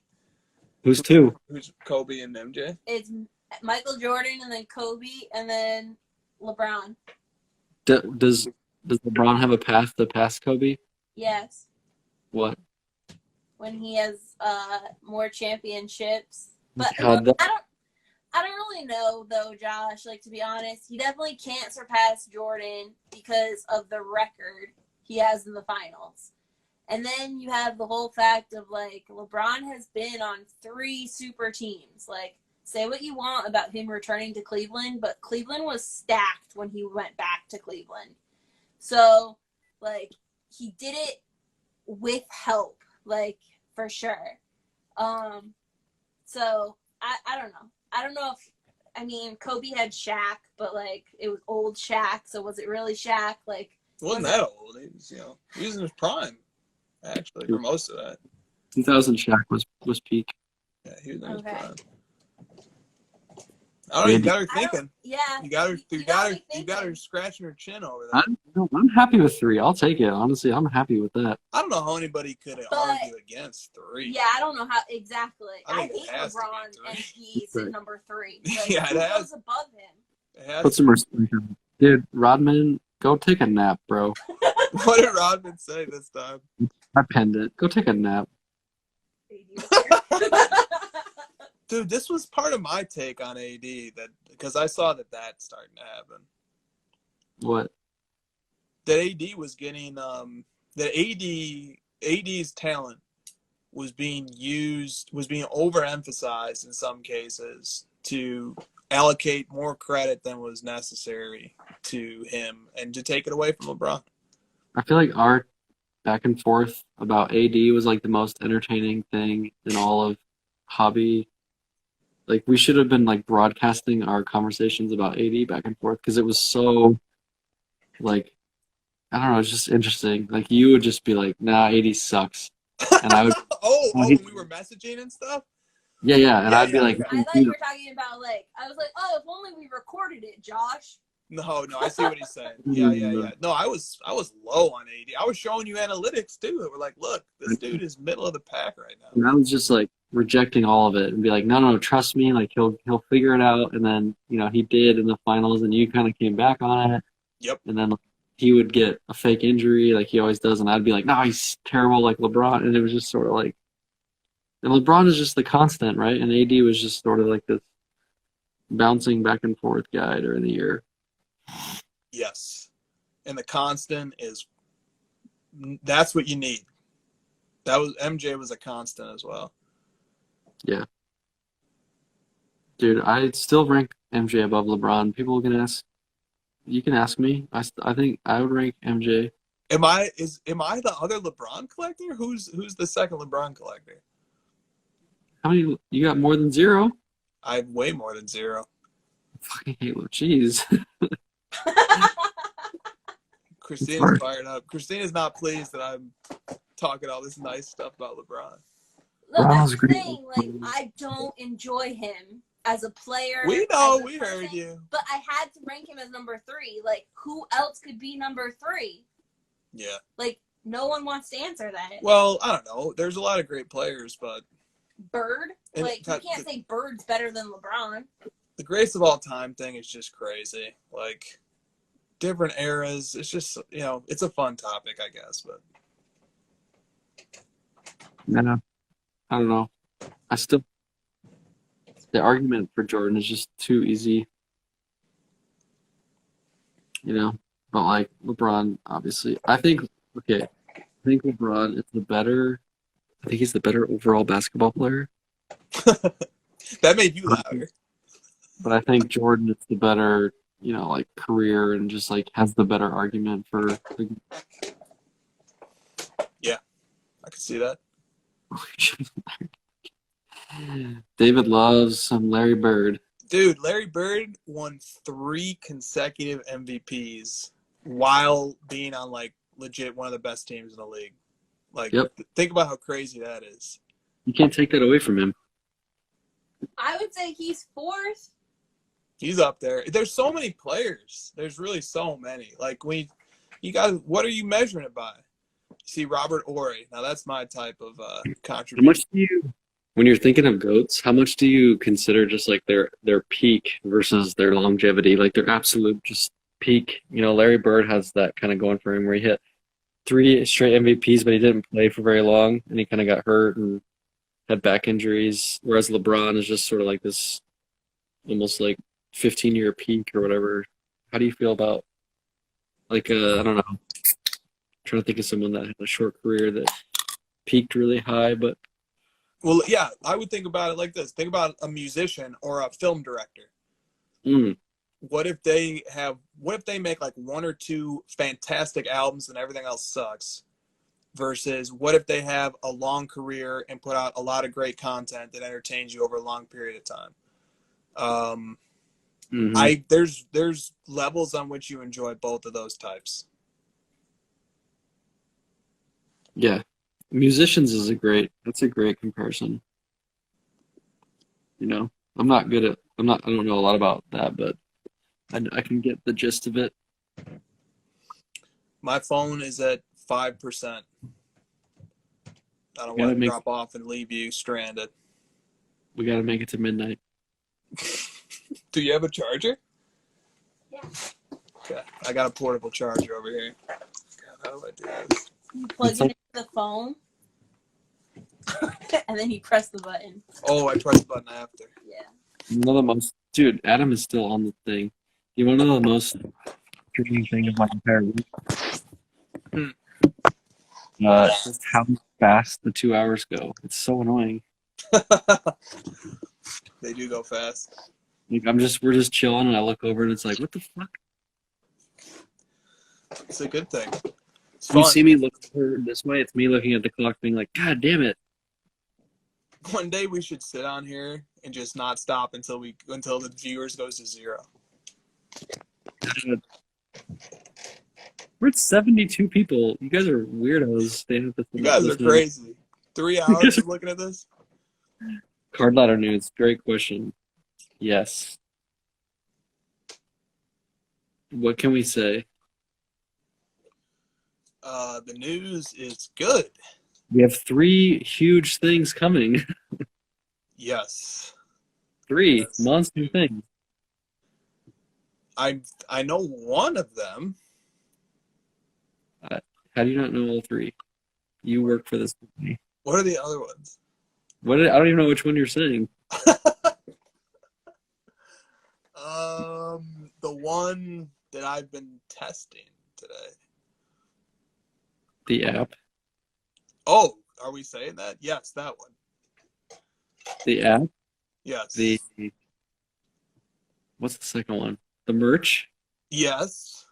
Who's 2? Who's Kobe and MJ? It's Michael Jordan and then Kobe and then LeBron. Does LeBron have a path to pass Kobe? Yes, What? when he has more championships. But God, I don't really know though, Josh. Like, to be honest, he definitely can't surpass Jordan because of the record he has in the finals. And then you have the whole fact of, like, LeBron has been on 3 super teams. Like, say what you want about him returning to Cleveland, but Cleveland was stacked when he went back to Cleveland. So, like, he did it with help, like, for sure. So, I don't know. I don't know if, I mean, Kobe had Shaq, but, like, it was old Shaq, so was it really Shaq? Like, It wasn't that old. He was, he was in his prime, actually, for most of that. 2000 Shaq was peak. Yeah, he was in his Okay. prime. I don't know. You got her thinking. Yeah. You got her. You got her scratching her chin over there. I'm happy with 3. I'll take it. Honestly, I'm happy with that. I don't know how anybody could argue against 3. Yeah, I don't know how exactly. I I think it hate has to be LeBron, 3. and he's at number 3. Like, Yeah, it who has. goes above him? It has Put some to. respect on it. Dude, Rodman, go take a nap, bro. What did Rodman say this time? I penned it. Go take a nap. Dude, this was part of my take on AD because I saw that's starting to happen. What? That AD was getting AD's talent was being overemphasized in some cases to allocate more credit than was necessary to him and to take it away from LeBron. I feel like our back and forth about AD was like the most entertaining thing in all of hobby. Like, we should have been like broadcasting our conversations about AD back and forth because it was so, like, I don't know, it's just interesting. Like, you would just be like, "Nah, AD sucks," and I would, when we were messaging and stuff. yeah, and I'd be like, I thought you were talking about, like, I was like, oh, if only we recorded it, Josh. No, I see what he's saying. Yeah. No, I was low on AD. I was showing you analytics too that were like, look, this dude is middle of the pack right now. And I was just like rejecting all of it and be like, no, trust me, like he'll figure it out. And then, he did in the finals, and you kind of came back on it. Yep. And then he would get a fake injury like he always does, and I'd be like, no, he's terrible like LeBron. And it was just sort of like, and LeBron is just the constant, right? And AD was just sort of like this bouncing back and forth guy during the year. Yes. And the constant that's what you need. MJ was a constant as well. Yeah. Dude, I still rank MJ above LeBron. You can ask me. I think I would rank MJ. Am I the other LeBron collector? Who's the second LeBron collector? How many? You got more than 0? I have way more than 0. Fucking Halo. Jeez. Christina's fired up. Christina's not pleased that I'm talking all this nice stuff about LeBron. Look, Brown's that's the great. thing. Like, I don't enjoy him as a player. We know, as a we person, heard you. But I had to rank him as number 3. Like, who else could be number 3? Yeah. Like, no one wants to answer that. Well, I don't know. There's a lot of great players, but Bird? And Like, you can't say Bird's better than LeBron. the greatest of all time thing is just crazy. Like, different eras. It's just, it's a fun topic, I guess. But Yeah. I don't know. The argument for Jordan is just too easy. But like LeBron, obviously, I think LeBron is I think he's the better overall basketball player. that made you louder. But I think Jordan is the better, like career, and just like has the better argument for. I can see that. David loves some Larry Bird. Dude, Larry Bird won 3 consecutive MVPs while being on, like, legit one of the best teams in the league. Like, Yep. Think about how crazy that is. You can't take that away from him. I would say he's 4th. He's up there. There's so many players. There's really so many. Like what are you measuring it by? See Robert Horry. Now that's my type of How contribution. much do you, when you're thinking of GOATs, how much do you consider just like their peak versus their longevity, like their absolute just peak? You know, Larry Bird has that kind of going for him where he hit 3 straight MVPs, but he didn't play for very long, and he kind of got hurt and had back injuries. Whereas LeBron is just sort of like this, almost like 15-year peak or whatever. How do you feel about like I don't know, trying to think of someone that had a short career that peaked really high, but Well, yeah, I would think about it like this. Think about a musician or a film director. What if they make like 1 or 2 fantastic albums and everything else sucks? Versus what if they have a long career and put out a lot of great content that entertains you over a long period of time? There's levels on which you enjoy both of those types. Yeah, musicians is that's a great comparison. You know, I don't know a lot about that, but I can get the gist of it. My phone is at 5%. I don't want to drop off and leave you stranded. We got to make it to midnight. Do you have a charger? Yeah. Okay, I got a portable charger over here. God, how do I do this? You plug it into the phone, and then you press the button. Oh, I pressed the button after. Yeah. Dude, Adam is still on the thing. You want to know the most intriguing thing of my entire week? Just how fast the 2 hours go. It's so annoying. They do go fast. Like, we're just chilling, and I look over, and it's like, what the fuck? It's a good thing. It's You fun. see me look over this way, it's me looking at the clock, being like, God damn it! One day we should sit on here and just not stop until the viewers goes to 0. We're at 72 people. You guys are weirdos. Staying at the You guys are crazy. 3 hours of looking at this? Card ladder news. Great question. Yes. What can we say? The news is good. We have 3 huge things coming. Yes. 3 Yes. monster things. I know one of them. How do you not know all 3? You work for this company. What are the other ones? I don't even know which one you're saying. The one that I've been testing today. The app. Oh, are we saying that? Yes, that one. The app. Yes. What's the second one? The merch. Yes.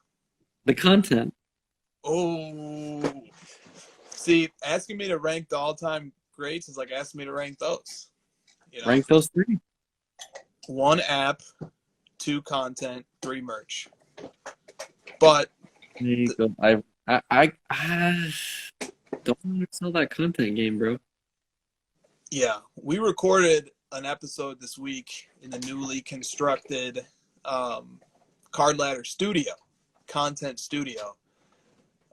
The content. Oh. See, asking me to rank the all-time greats is like asking me to rank those. You know? Rank those 3. 1 app, 2 content, 3 merch. But There you go. I don't want to sell that content game, bro. yeah, we recorded an episode this week in the newly constructed Card Ladder Studio, content studio.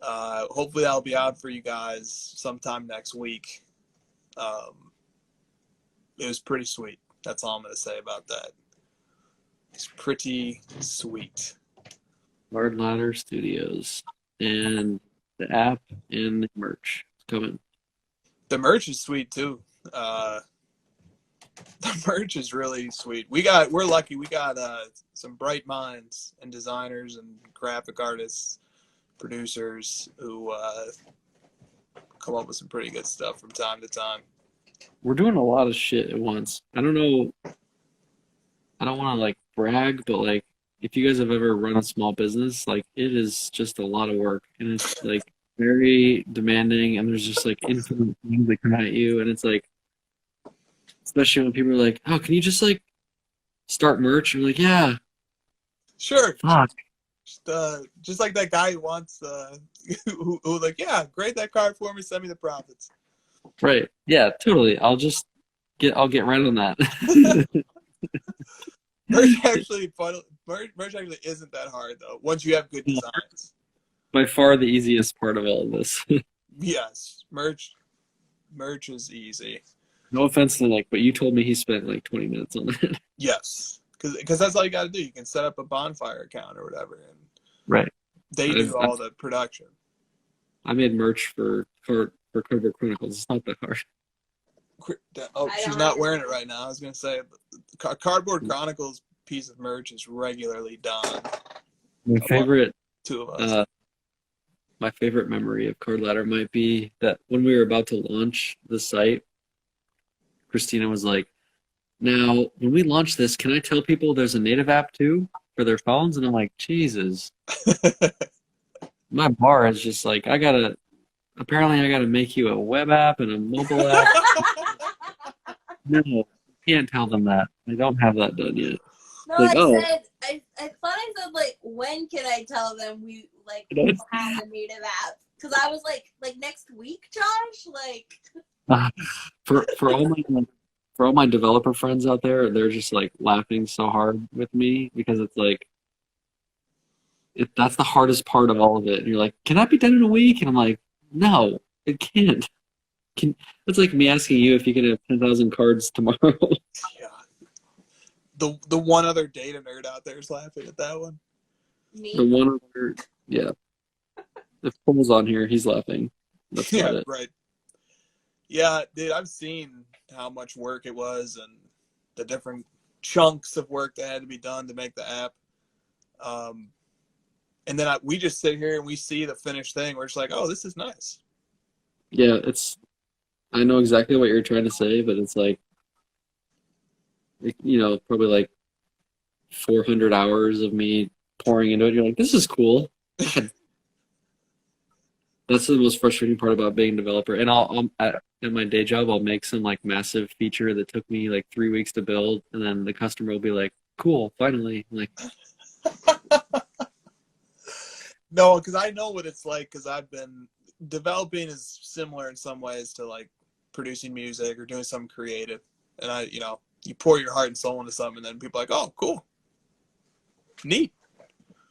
Hopefully that'll be out for you guys sometime next week. It was pretty sweet. That's all I'm going to say about that. It's pretty sweet. Card Ladder Studios and the app and the merch is coming. The merch is sweet too. The merch is really sweet. We're lucky. We got some bright minds and designers and graphic artists, producers who come up with some pretty good stuff from time to time. We're doing a lot of shit at once. I don't know. I don't want to like brag, but like if you guys have ever run a small business, like it is just a lot of work, and it's like very demanding, and there's just like infinite things that come at you, and it's like, especially when people are like, "Oh, can you just like start merch?" And you're like, "Yeah, Sure. fuck." Just like that guy who wants who like, yeah, grade that card for me, send me the profits. Right. Yeah, totally. I'll get right on that. Merch actually fun. Merch actually isn't that hard though. Once you have good designs. By far the easiest part of all of this. Yes, merch is easy. No offense to Nick, but you told me he spent like 20 minutes on that. Yes, because that's all you got to do. You can set up a bonfire account or whatever, and Right. they do all the production. I made merch for Cardboard Chronicles. It's not that hard. Oh, I she's don't not have wearing it. it right now. I was gonna say, Cardboard Chronicles piece of merch is regularly done. My favorite Two of us. my favorite memory of Card Ladder might be that when we were about to launch the site, Christina was like, "Now, when we launch this, can I tell people there's a native app too for their phones?" And I'm like, Jesus, my bar is just like, apparently I gotta make you a web app and a mobile app. No, can't tell them that. I don't have that done yet. No, Like, oh. I thought I said like, when can I tell them we like Yes. have a native app? Because I was like next week, Josh. Like, For all my developer friends out there, they're just like laughing so hard with me because it's like that's the hardest part of all of it. And you're like, can that be done in a week? And I'm like, no, it can't. It's like me asking you if you can have 10,000 cards tomorrow. Yeah. The one other data nerd out there is laughing at that one. me. The one other, yeah. If Paul's on here, he's laughing. That's about Yeah, it. right. Yeah, dude, I've seen how much work it was and the different chunks of work that had to be done to make the app. And then we just sit here and we see the finished thing. We're just like, oh, this is nice. Yeah, I know exactly what you're trying to say, but it's like, probably like 400 hours of me pouring into it. You're like, this is cool. God. That's the most frustrating part about being a developer. And at my day job, I'll make some like massive feature that took me like 3 weeks to build, and then the customer will be like, "Cool, finally!" I'm like, No, because I know what it's like. Because I've been developing is similar in some ways to like producing music or doing something creative. And you pour your heart and soul into something, and then people are like, "Oh, cool, neat."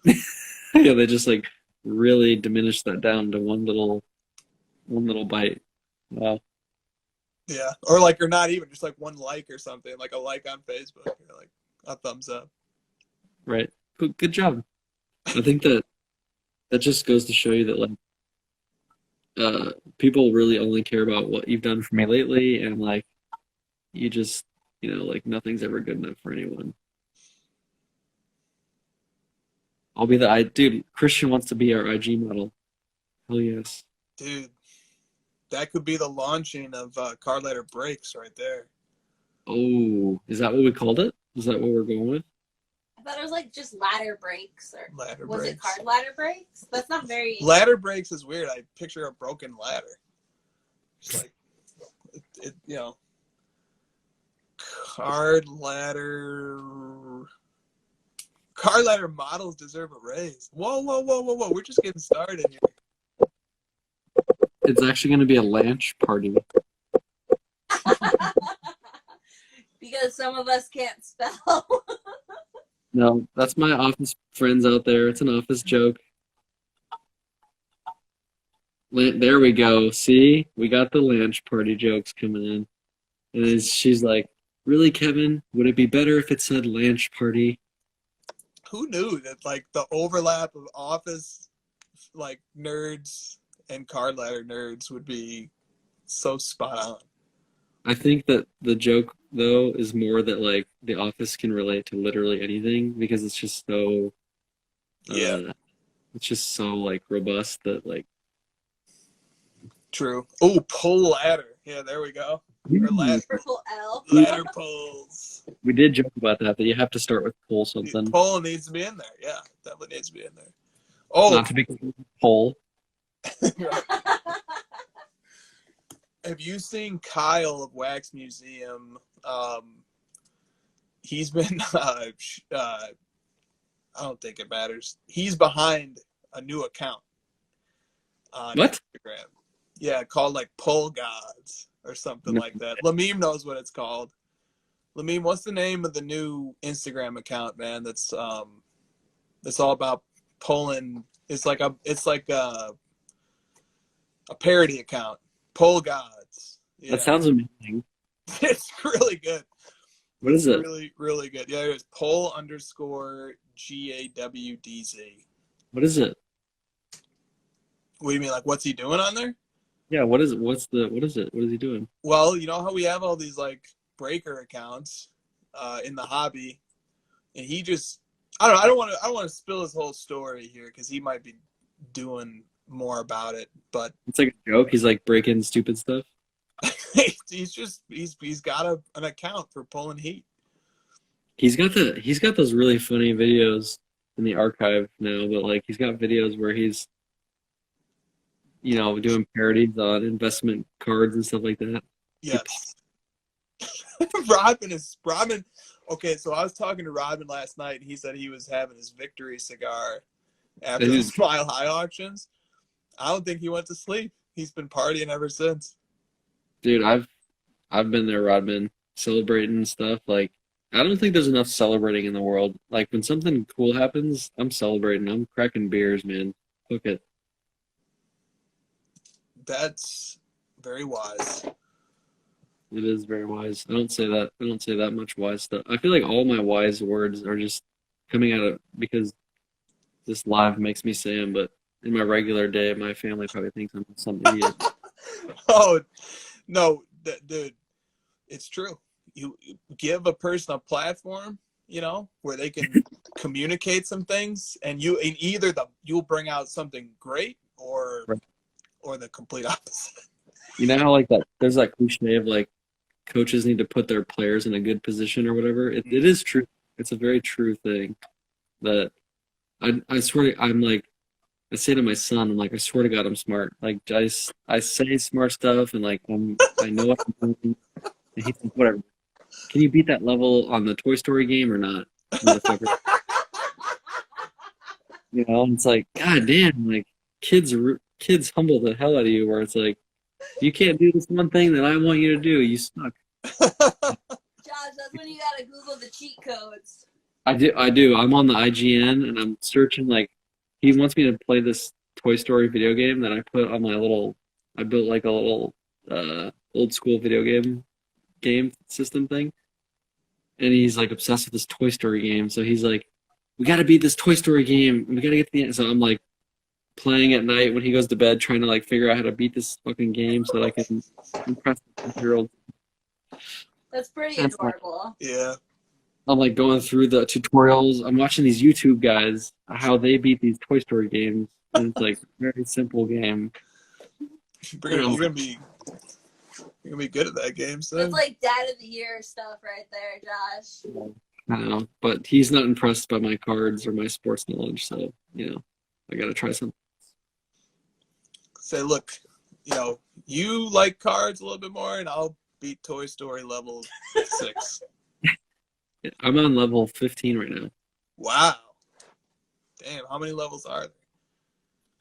yeah, they just like really diminish that down to one little bite. Wow. Yeah, or not even just like one like or something, like a like on Facebook, or like a thumbs up. Right. Good job. I think that just goes to show you that like people really only care about what you've done for me lately, and like you just like nothing's ever good enough for anyone. I'll be dude, Christian wants to be our IG model. Hell yes. Dude, that could be the launching of Card Ladder Breaks right there. Oh, is that what we called it? Is that what we're going with? I thought it was like just ladder breaks, or Ladder was breaks. it card ladder breaks? That's not very. Ladder breaks is weird. I picture a broken ladder. It's like, Card ladder models deserve a raise. Whoa. We're just getting started here. It's actually going to be a lunch party. Because some of us can't spell. No, that's my office friends out there. It's an office joke. There we go. See? We got the lunch party jokes coming in. And she's like, really, Kevin? Would it be better if it said lunch party? Who knew that like the overlap of office like nerds and card ladder nerds would be so spot on? I think that the joke though is more that like the office can relate to literally anything because it's just so it's just so like robust that like True. Oh, pull ladder. Yeah, there we go. Or ladder Triple L. pulls. we did joke about that you have to start with pull something. Pull needs to be in there. Yeah, definitely needs to be in there. Oh, Not to be pull. have you seen Kyle of Wax Museum? He's been I don't think it matters. He's behind a new account on What? Instagram. Yeah, called like Pull Gods or something No. like that. Lamim knows what it's called. Lamine, what's the name of the new Instagram account, man? That's all about Poland. It's like a parody account. Pole Gods. Yeah. That sounds amazing. It's really good. What is it? Really, really good. Yeah, it's Pole_GAWDZ. What is it? What do you mean? Like, what's he doing on there? Yeah, what is it? What is it? What is he doing? Well, you know how we have all these like breaker accounts in the hobby, and he just I don't know. I don't want to spill his whole story here because he might be doing more about it. But It's like a joke. He's like breaking stupid stuff. he's got an account for pulling heat. He's got those really funny videos in the archive now, but like he's got videos where he's doing parodies on investment cards and stuff like that. Yes. Robin. Okay, so I was talking to Robin last night, and he said he was having his victory cigar after the Smile High auctions. I don't think he went to sleep. He's been partying ever since. Dude, I've been there, Rodman, celebrating and stuff. Like, I don't think there's enough celebrating in the world. Like, when something cool happens, I'm celebrating. I'm cracking beers, man. Look it. That's very wise. It is very wise. I don't say that much wise stuff. I feel like all my wise words are just coming out of because this live makes me say them, but in my regular day, my family probably thinks I'm some idiot. Oh, no, dude, it's true. You give a person a platform, where they can communicate some things, and you'll bring out something great or the complete opposite. You know how like that there's that cliche of like coaches need to put their players in a good position or whatever. It is true. It's a very true thing that I swear I say to my son, I'm like, I swear to God, I'm smart. Like I say smart stuff and like I know what I'm doing. And he's like, whatever. Can you beat that level on the Toy Story game or not, motherfucker? It's like, God damn, like kids humble the hell out of you where it's like, you can't do this one thing that I want you to do. You suck. Josh, that's when you gotta Google the cheat codes. I do. I'm on the IGN and I'm searching like he wants me to play this Toy Story video game that I put on I built like a little old school video game system thing. And he's like obsessed with this Toy Story game. So he's like, we gotta beat this Toy Story game. We gotta get to the end. So I'm like playing at night when he goes to bed, trying to like figure out how to beat this fucking game so that I can impress the 10-year-old. That's pretty adorable. Yeah. I'm like going through the tutorials. I'm watching these YouTube guys how they beat these Toy Story games, and it's like a very simple game. You're gonna be good at that game, so. It's like Dad of the Year stuff right there, Josh. I don't know, but he's not impressed by my cards or my sports knowledge, so I gotta try something. Say, look, you like cards a little bit more, and I'll beat Toy Story level 6. I'm on level 15 right now. Wow. Damn, how many levels are there?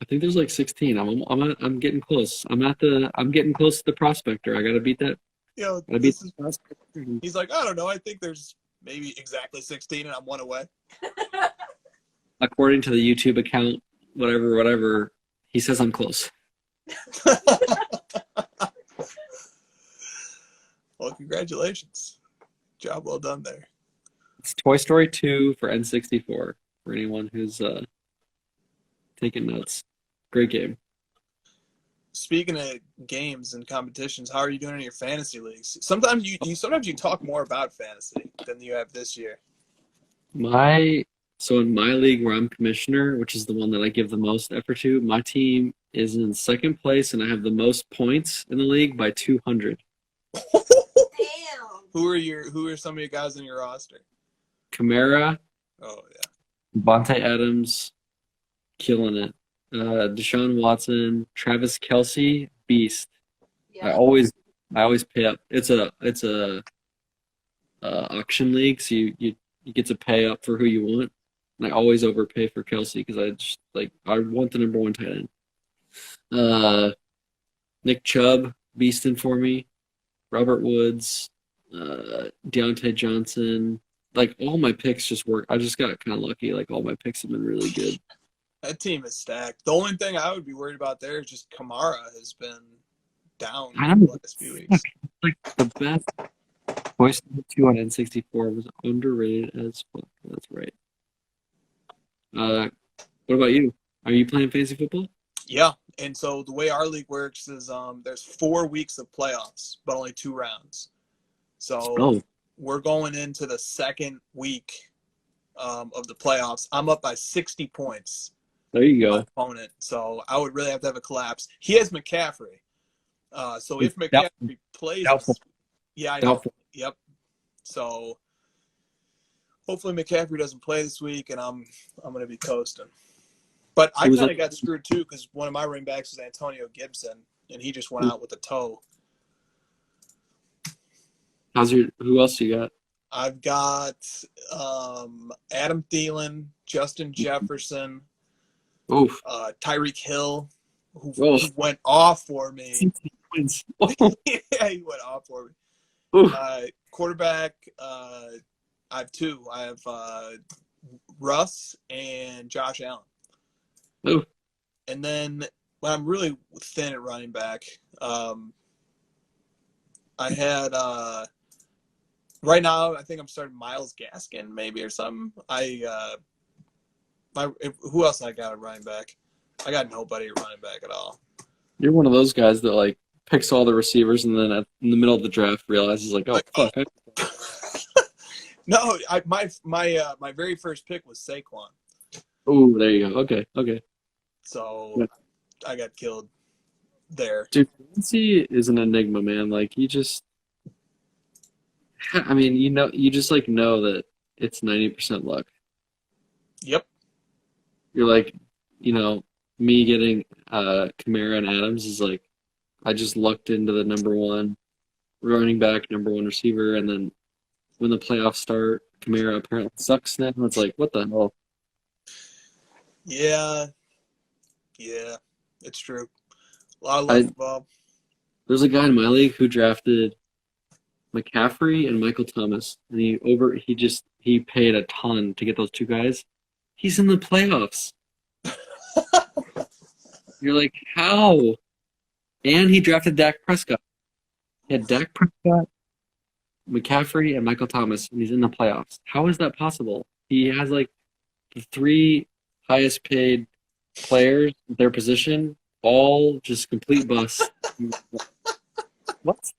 I think there's like 16. I'm getting close. I'm getting close to the prospector. I gotta beat that. He's like, I don't know. I think there's maybe exactly 16, and I'm one away. According to the YouTube account, whatever, he says I'm close. Well, congratulations. Job well done there. It's Toy Story 2 for N64 for anyone who's taking notes. Great game. Speaking of games and competitions, how are you doing in your fantasy leagues? Sometimes you talk more about fantasy than you have this year. So in my league where I'm commissioner, which is the one that I give the most effort to, my team is in second place and I have the most points in the league by 200. Damn. Who are some of your guys in your roster? Kamara. Oh yeah. Devontae Adams, killing it. Deshaun Watson, Travis Kelce, beast. Yeah. I always pay up. It's a auction league, so you get to pay up for who you want. And I always overpay for Kelce because I want the number 1 tight end. Nick Chubb, beasting for me. Robert Woods, Deontay Johnson. Like all my picks just work. I just got kind of lucky. Like all my picks have been really good. That team is stacked. The only thing I would be worried about there is just Kamara has been down I the know. last few weeks. Like the best voice number 2 on N64 was underrated as fuck. That's right. What about you? Are you playing fantasy football? Yeah, and so the way our league works is there's 4 weeks of playoffs, but only 2 rounds. So Oh, we're going into the second week of the playoffs. I'm up by 60 points. there you My go. opponent, so I would really have to have a collapse. He has McCaffrey, so if Doubtful. McCaffrey plays, Doubtful. yeah, I know. Doubtful. Yep. So hopefully McCaffrey doesn't play this week, and I'm going to be coasting. But I Who was kind of that? got screwed too because one of my running backs is Antonio Gibson, and he just went out with a toe. Who else you got? I've got Adam Thielen, Justin Jefferson, Oof. Tyreek Hill, who Oh. went off for me. 60 points. Yeah, he went off for me. Oof. Quarterback, I have 2. I have Russ and Josh Allen. Oof. And then when I'm really thin at running back, I had right now I think I'm starting Myles Gaskin maybe or something. Who else I got at running back? I got nobody at running back at all. You're one of those guys that like picks all the receivers and then in the middle of the draft realizes like, oh fuck. No, my very first pick was Saquon, Oh, there you go. Okay. so Yeah. I got killed there. Dude, Fancy is an enigma, man. Like you just, I mean, you just like know that it's 90% luck. Yep. You're like, me getting Kamara and Adams is like, I just lucked into the number 1 running back, number 1 receiver, and then when the playoffs start, Kamara apparently sucks now. It's like, what the hell? Yeah, it's true. A lot of luck involved. There's a guy in my league who drafted McCaffrey and Michael Thomas, and he paid a ton to get those 2 guys. He's in the playoffs. You're like, how? And he drafted Dak Prescott. He had Dak Prescott, McCaffrey, and Michael Thomas, and he's in the playoffs. How is that possible? He has like the 3 highest paid players at their position, all just complete busts. What?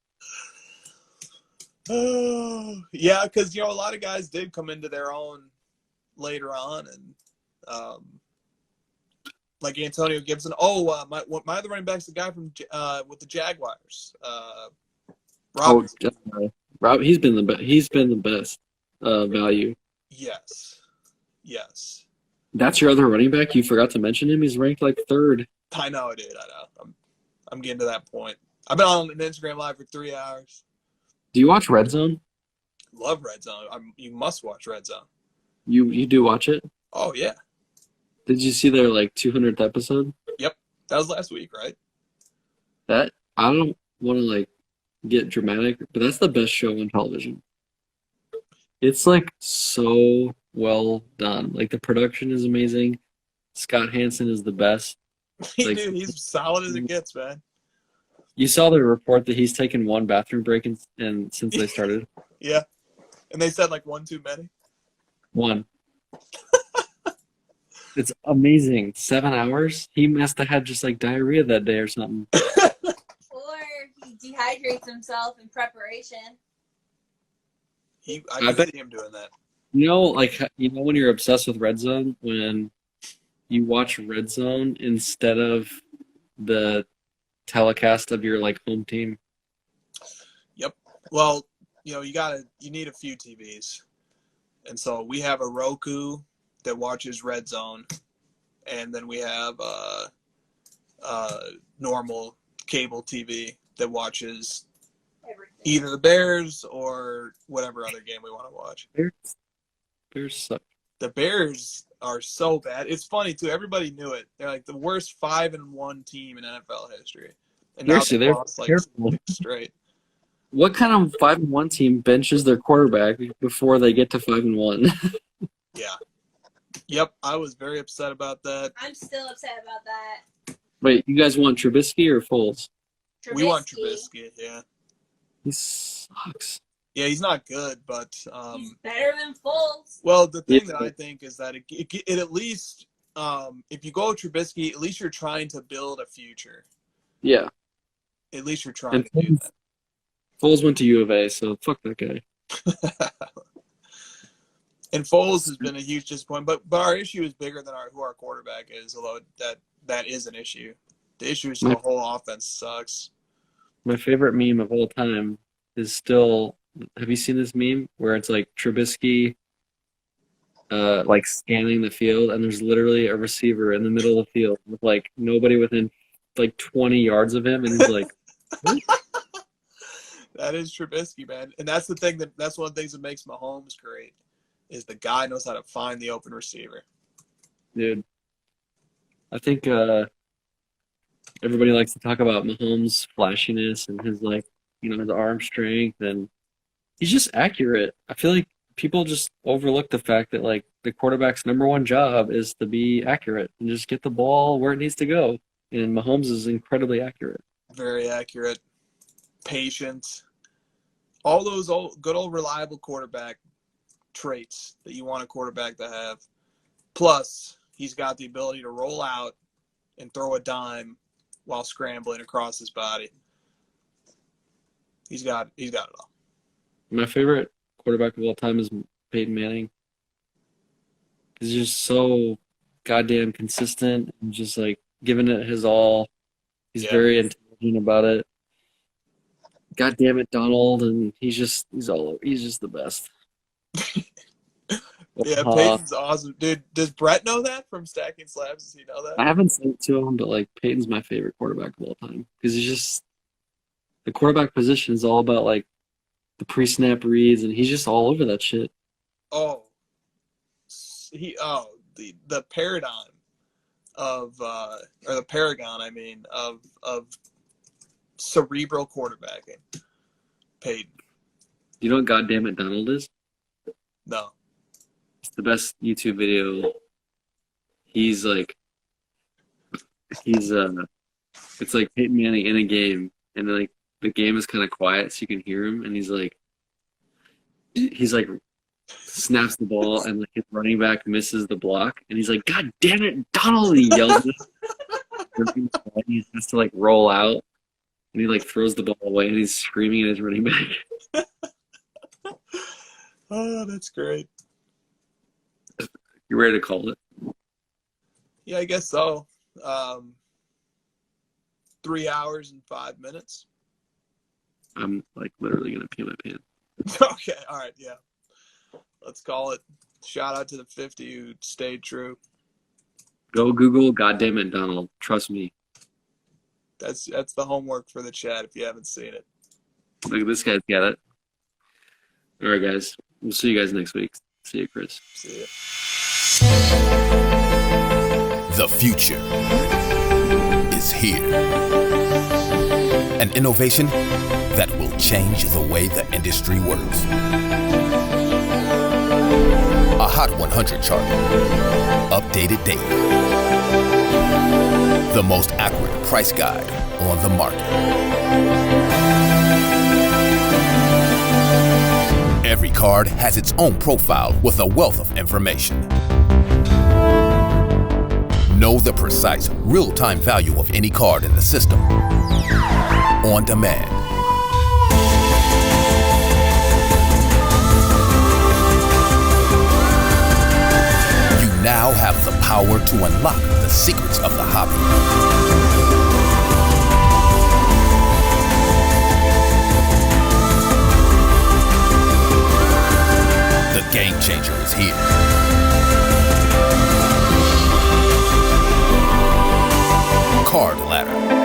Yeah, because a lot of guys did come into their own later on, and like Antonio Gibson. Oh, my other running back's the guy from with the Jaguars. Robinson. Rob, he's been the best value. Yes. That's your other running back. You forgot to mention him. He's ranked like 3rd. I know, dude. I know. I'm getting to that point. I've been on an Instagram Live for 3 hours. Do you watch Red Zone? Love Red Zone. You must watch Red Zone. You do watch it? Oh yeah. Did you see their like 200th episode? Yep. That was last week, right? That I don't want to like get dramatic, but that's the best show on television. It's like so well done. Like the production is amazing. Scott Hansen is the best. Like, Dude, he's solid as it gets, man. You saw the report that he's taken 1 bathroom break and since they started. Yeah. And they said like 1 too many. 1. It's amazing. 7 hours? He must have had just like diarrhea that day or something. Or he dehydrates himself in preparation. I can see him doing that. When you're obsessed with Red Zone, when you watch Red Zone instead of the telecast of your like home team. Yep. Well, you need a few TVs. And so we have a Roku that watches Red Zone, and then we have normal cable TV that watches Everything. either the Bears or whatever other game we want to watch. Bears suck. The Bears are so bad. It's funny too. Everybody knew it. They're like the worst 5-1 team in NFL history, and now Seriously, they they're lost like terrible. 6 straight. What kind of 5-1 team benches their quarterback before they get to 5-1? Yeah. Yep, I was very upset about that. I'm still upset about that. Wait, you guys want Trubisky or Foles? We want Trubisky, yeah. He sucks. Yeah, he's not good, but He's better than Foles. well, the thing Yeah. that I think is that it at least if you go Trubisky, at least you're trying to build a future. Yeah. At least you're trying And to do that. Foles went to U of A, so fuck that guy. And Foles has been a huge disappointment, but our issue is bigger than who our quarterback is. Although that is an issue. The issue is the whole offense sucks. My favorite meme of all time is still. Have you seen this meme where it's like Trubisky, like scanning the field, and there's literally a receiver in the middle of the field with like nobody within like 20 yards of him, and he's like, That is Trubisky, man, and that's the thing that's one of the things that makes Mahomes great is the guy knows how to find the open receiver. dude. I think everybody likes to talk about Mahomes' flashiness and his like, his arm strength, and he's just accurate. I feel like people just overlook the fact that like the quarterback's number one job is to be accurate and just get the ball where it needs to go. And Mahomes is incredibly accurate. Very accurate, patient, all those good old reliable quarterback traits that you want a quarterback to have. Plus, he's got the ability to roll out and throw a dime while scrambling across his body. He's got it all. My favorite quarterback of all time is Peyton Manning. He's just so goddamn consistent and just like giving it his all. He's very intelligent about it. God damn it, Donald, and he's just the best. Yeah, Peyton's awesome. Dude, does Brett know that from Stacking Slabs? Does he know that? I haven't said it to him, but like Peyton's my favorite quarterback of all time because he's just the quarterback position is all about like the pre-snap reads, and he's just all over that shit. Oh, the paradigm of or the paragon, I mean, of cerebral quarterbacking. Peyton. You know what goddamn it Donald is? No. It's the best YouTube video. It's like Peyton Manning in a game, and like the game is kind of quiet, so you can hear him, and he's like snaps the ball, and like his running back misses the block, and he's like, "God damn it, Donald!" And he yells. He has to like roll out, and he like throws the ball away, and he's screaming at his running back. Oh, that's great. You ready to call it? Yeah, I guess so. 3 hours and 5 minutes. I'm like literally gonna pee my pants. Okay, all right, yeah. Let's call it. Shout out to the 50 who stayed true. Go Google goddamn it Donald. Trust me. That's the homework for the chat if you haven't seen it. Look, this guy's got it. All right, guys. We'll see you guys next week. See you, Chris. See ya. The future is here. An innovation that will change the way the industry works. A Hot 100 chart, updated daily. The most accurate price guide on the market. Every card has its own profile with a wealth of information. Know the precise, real-time value of any card in the system. On demand. You now have the power to unlock the secrets of the hobby. The game changer is here. Card Ladder.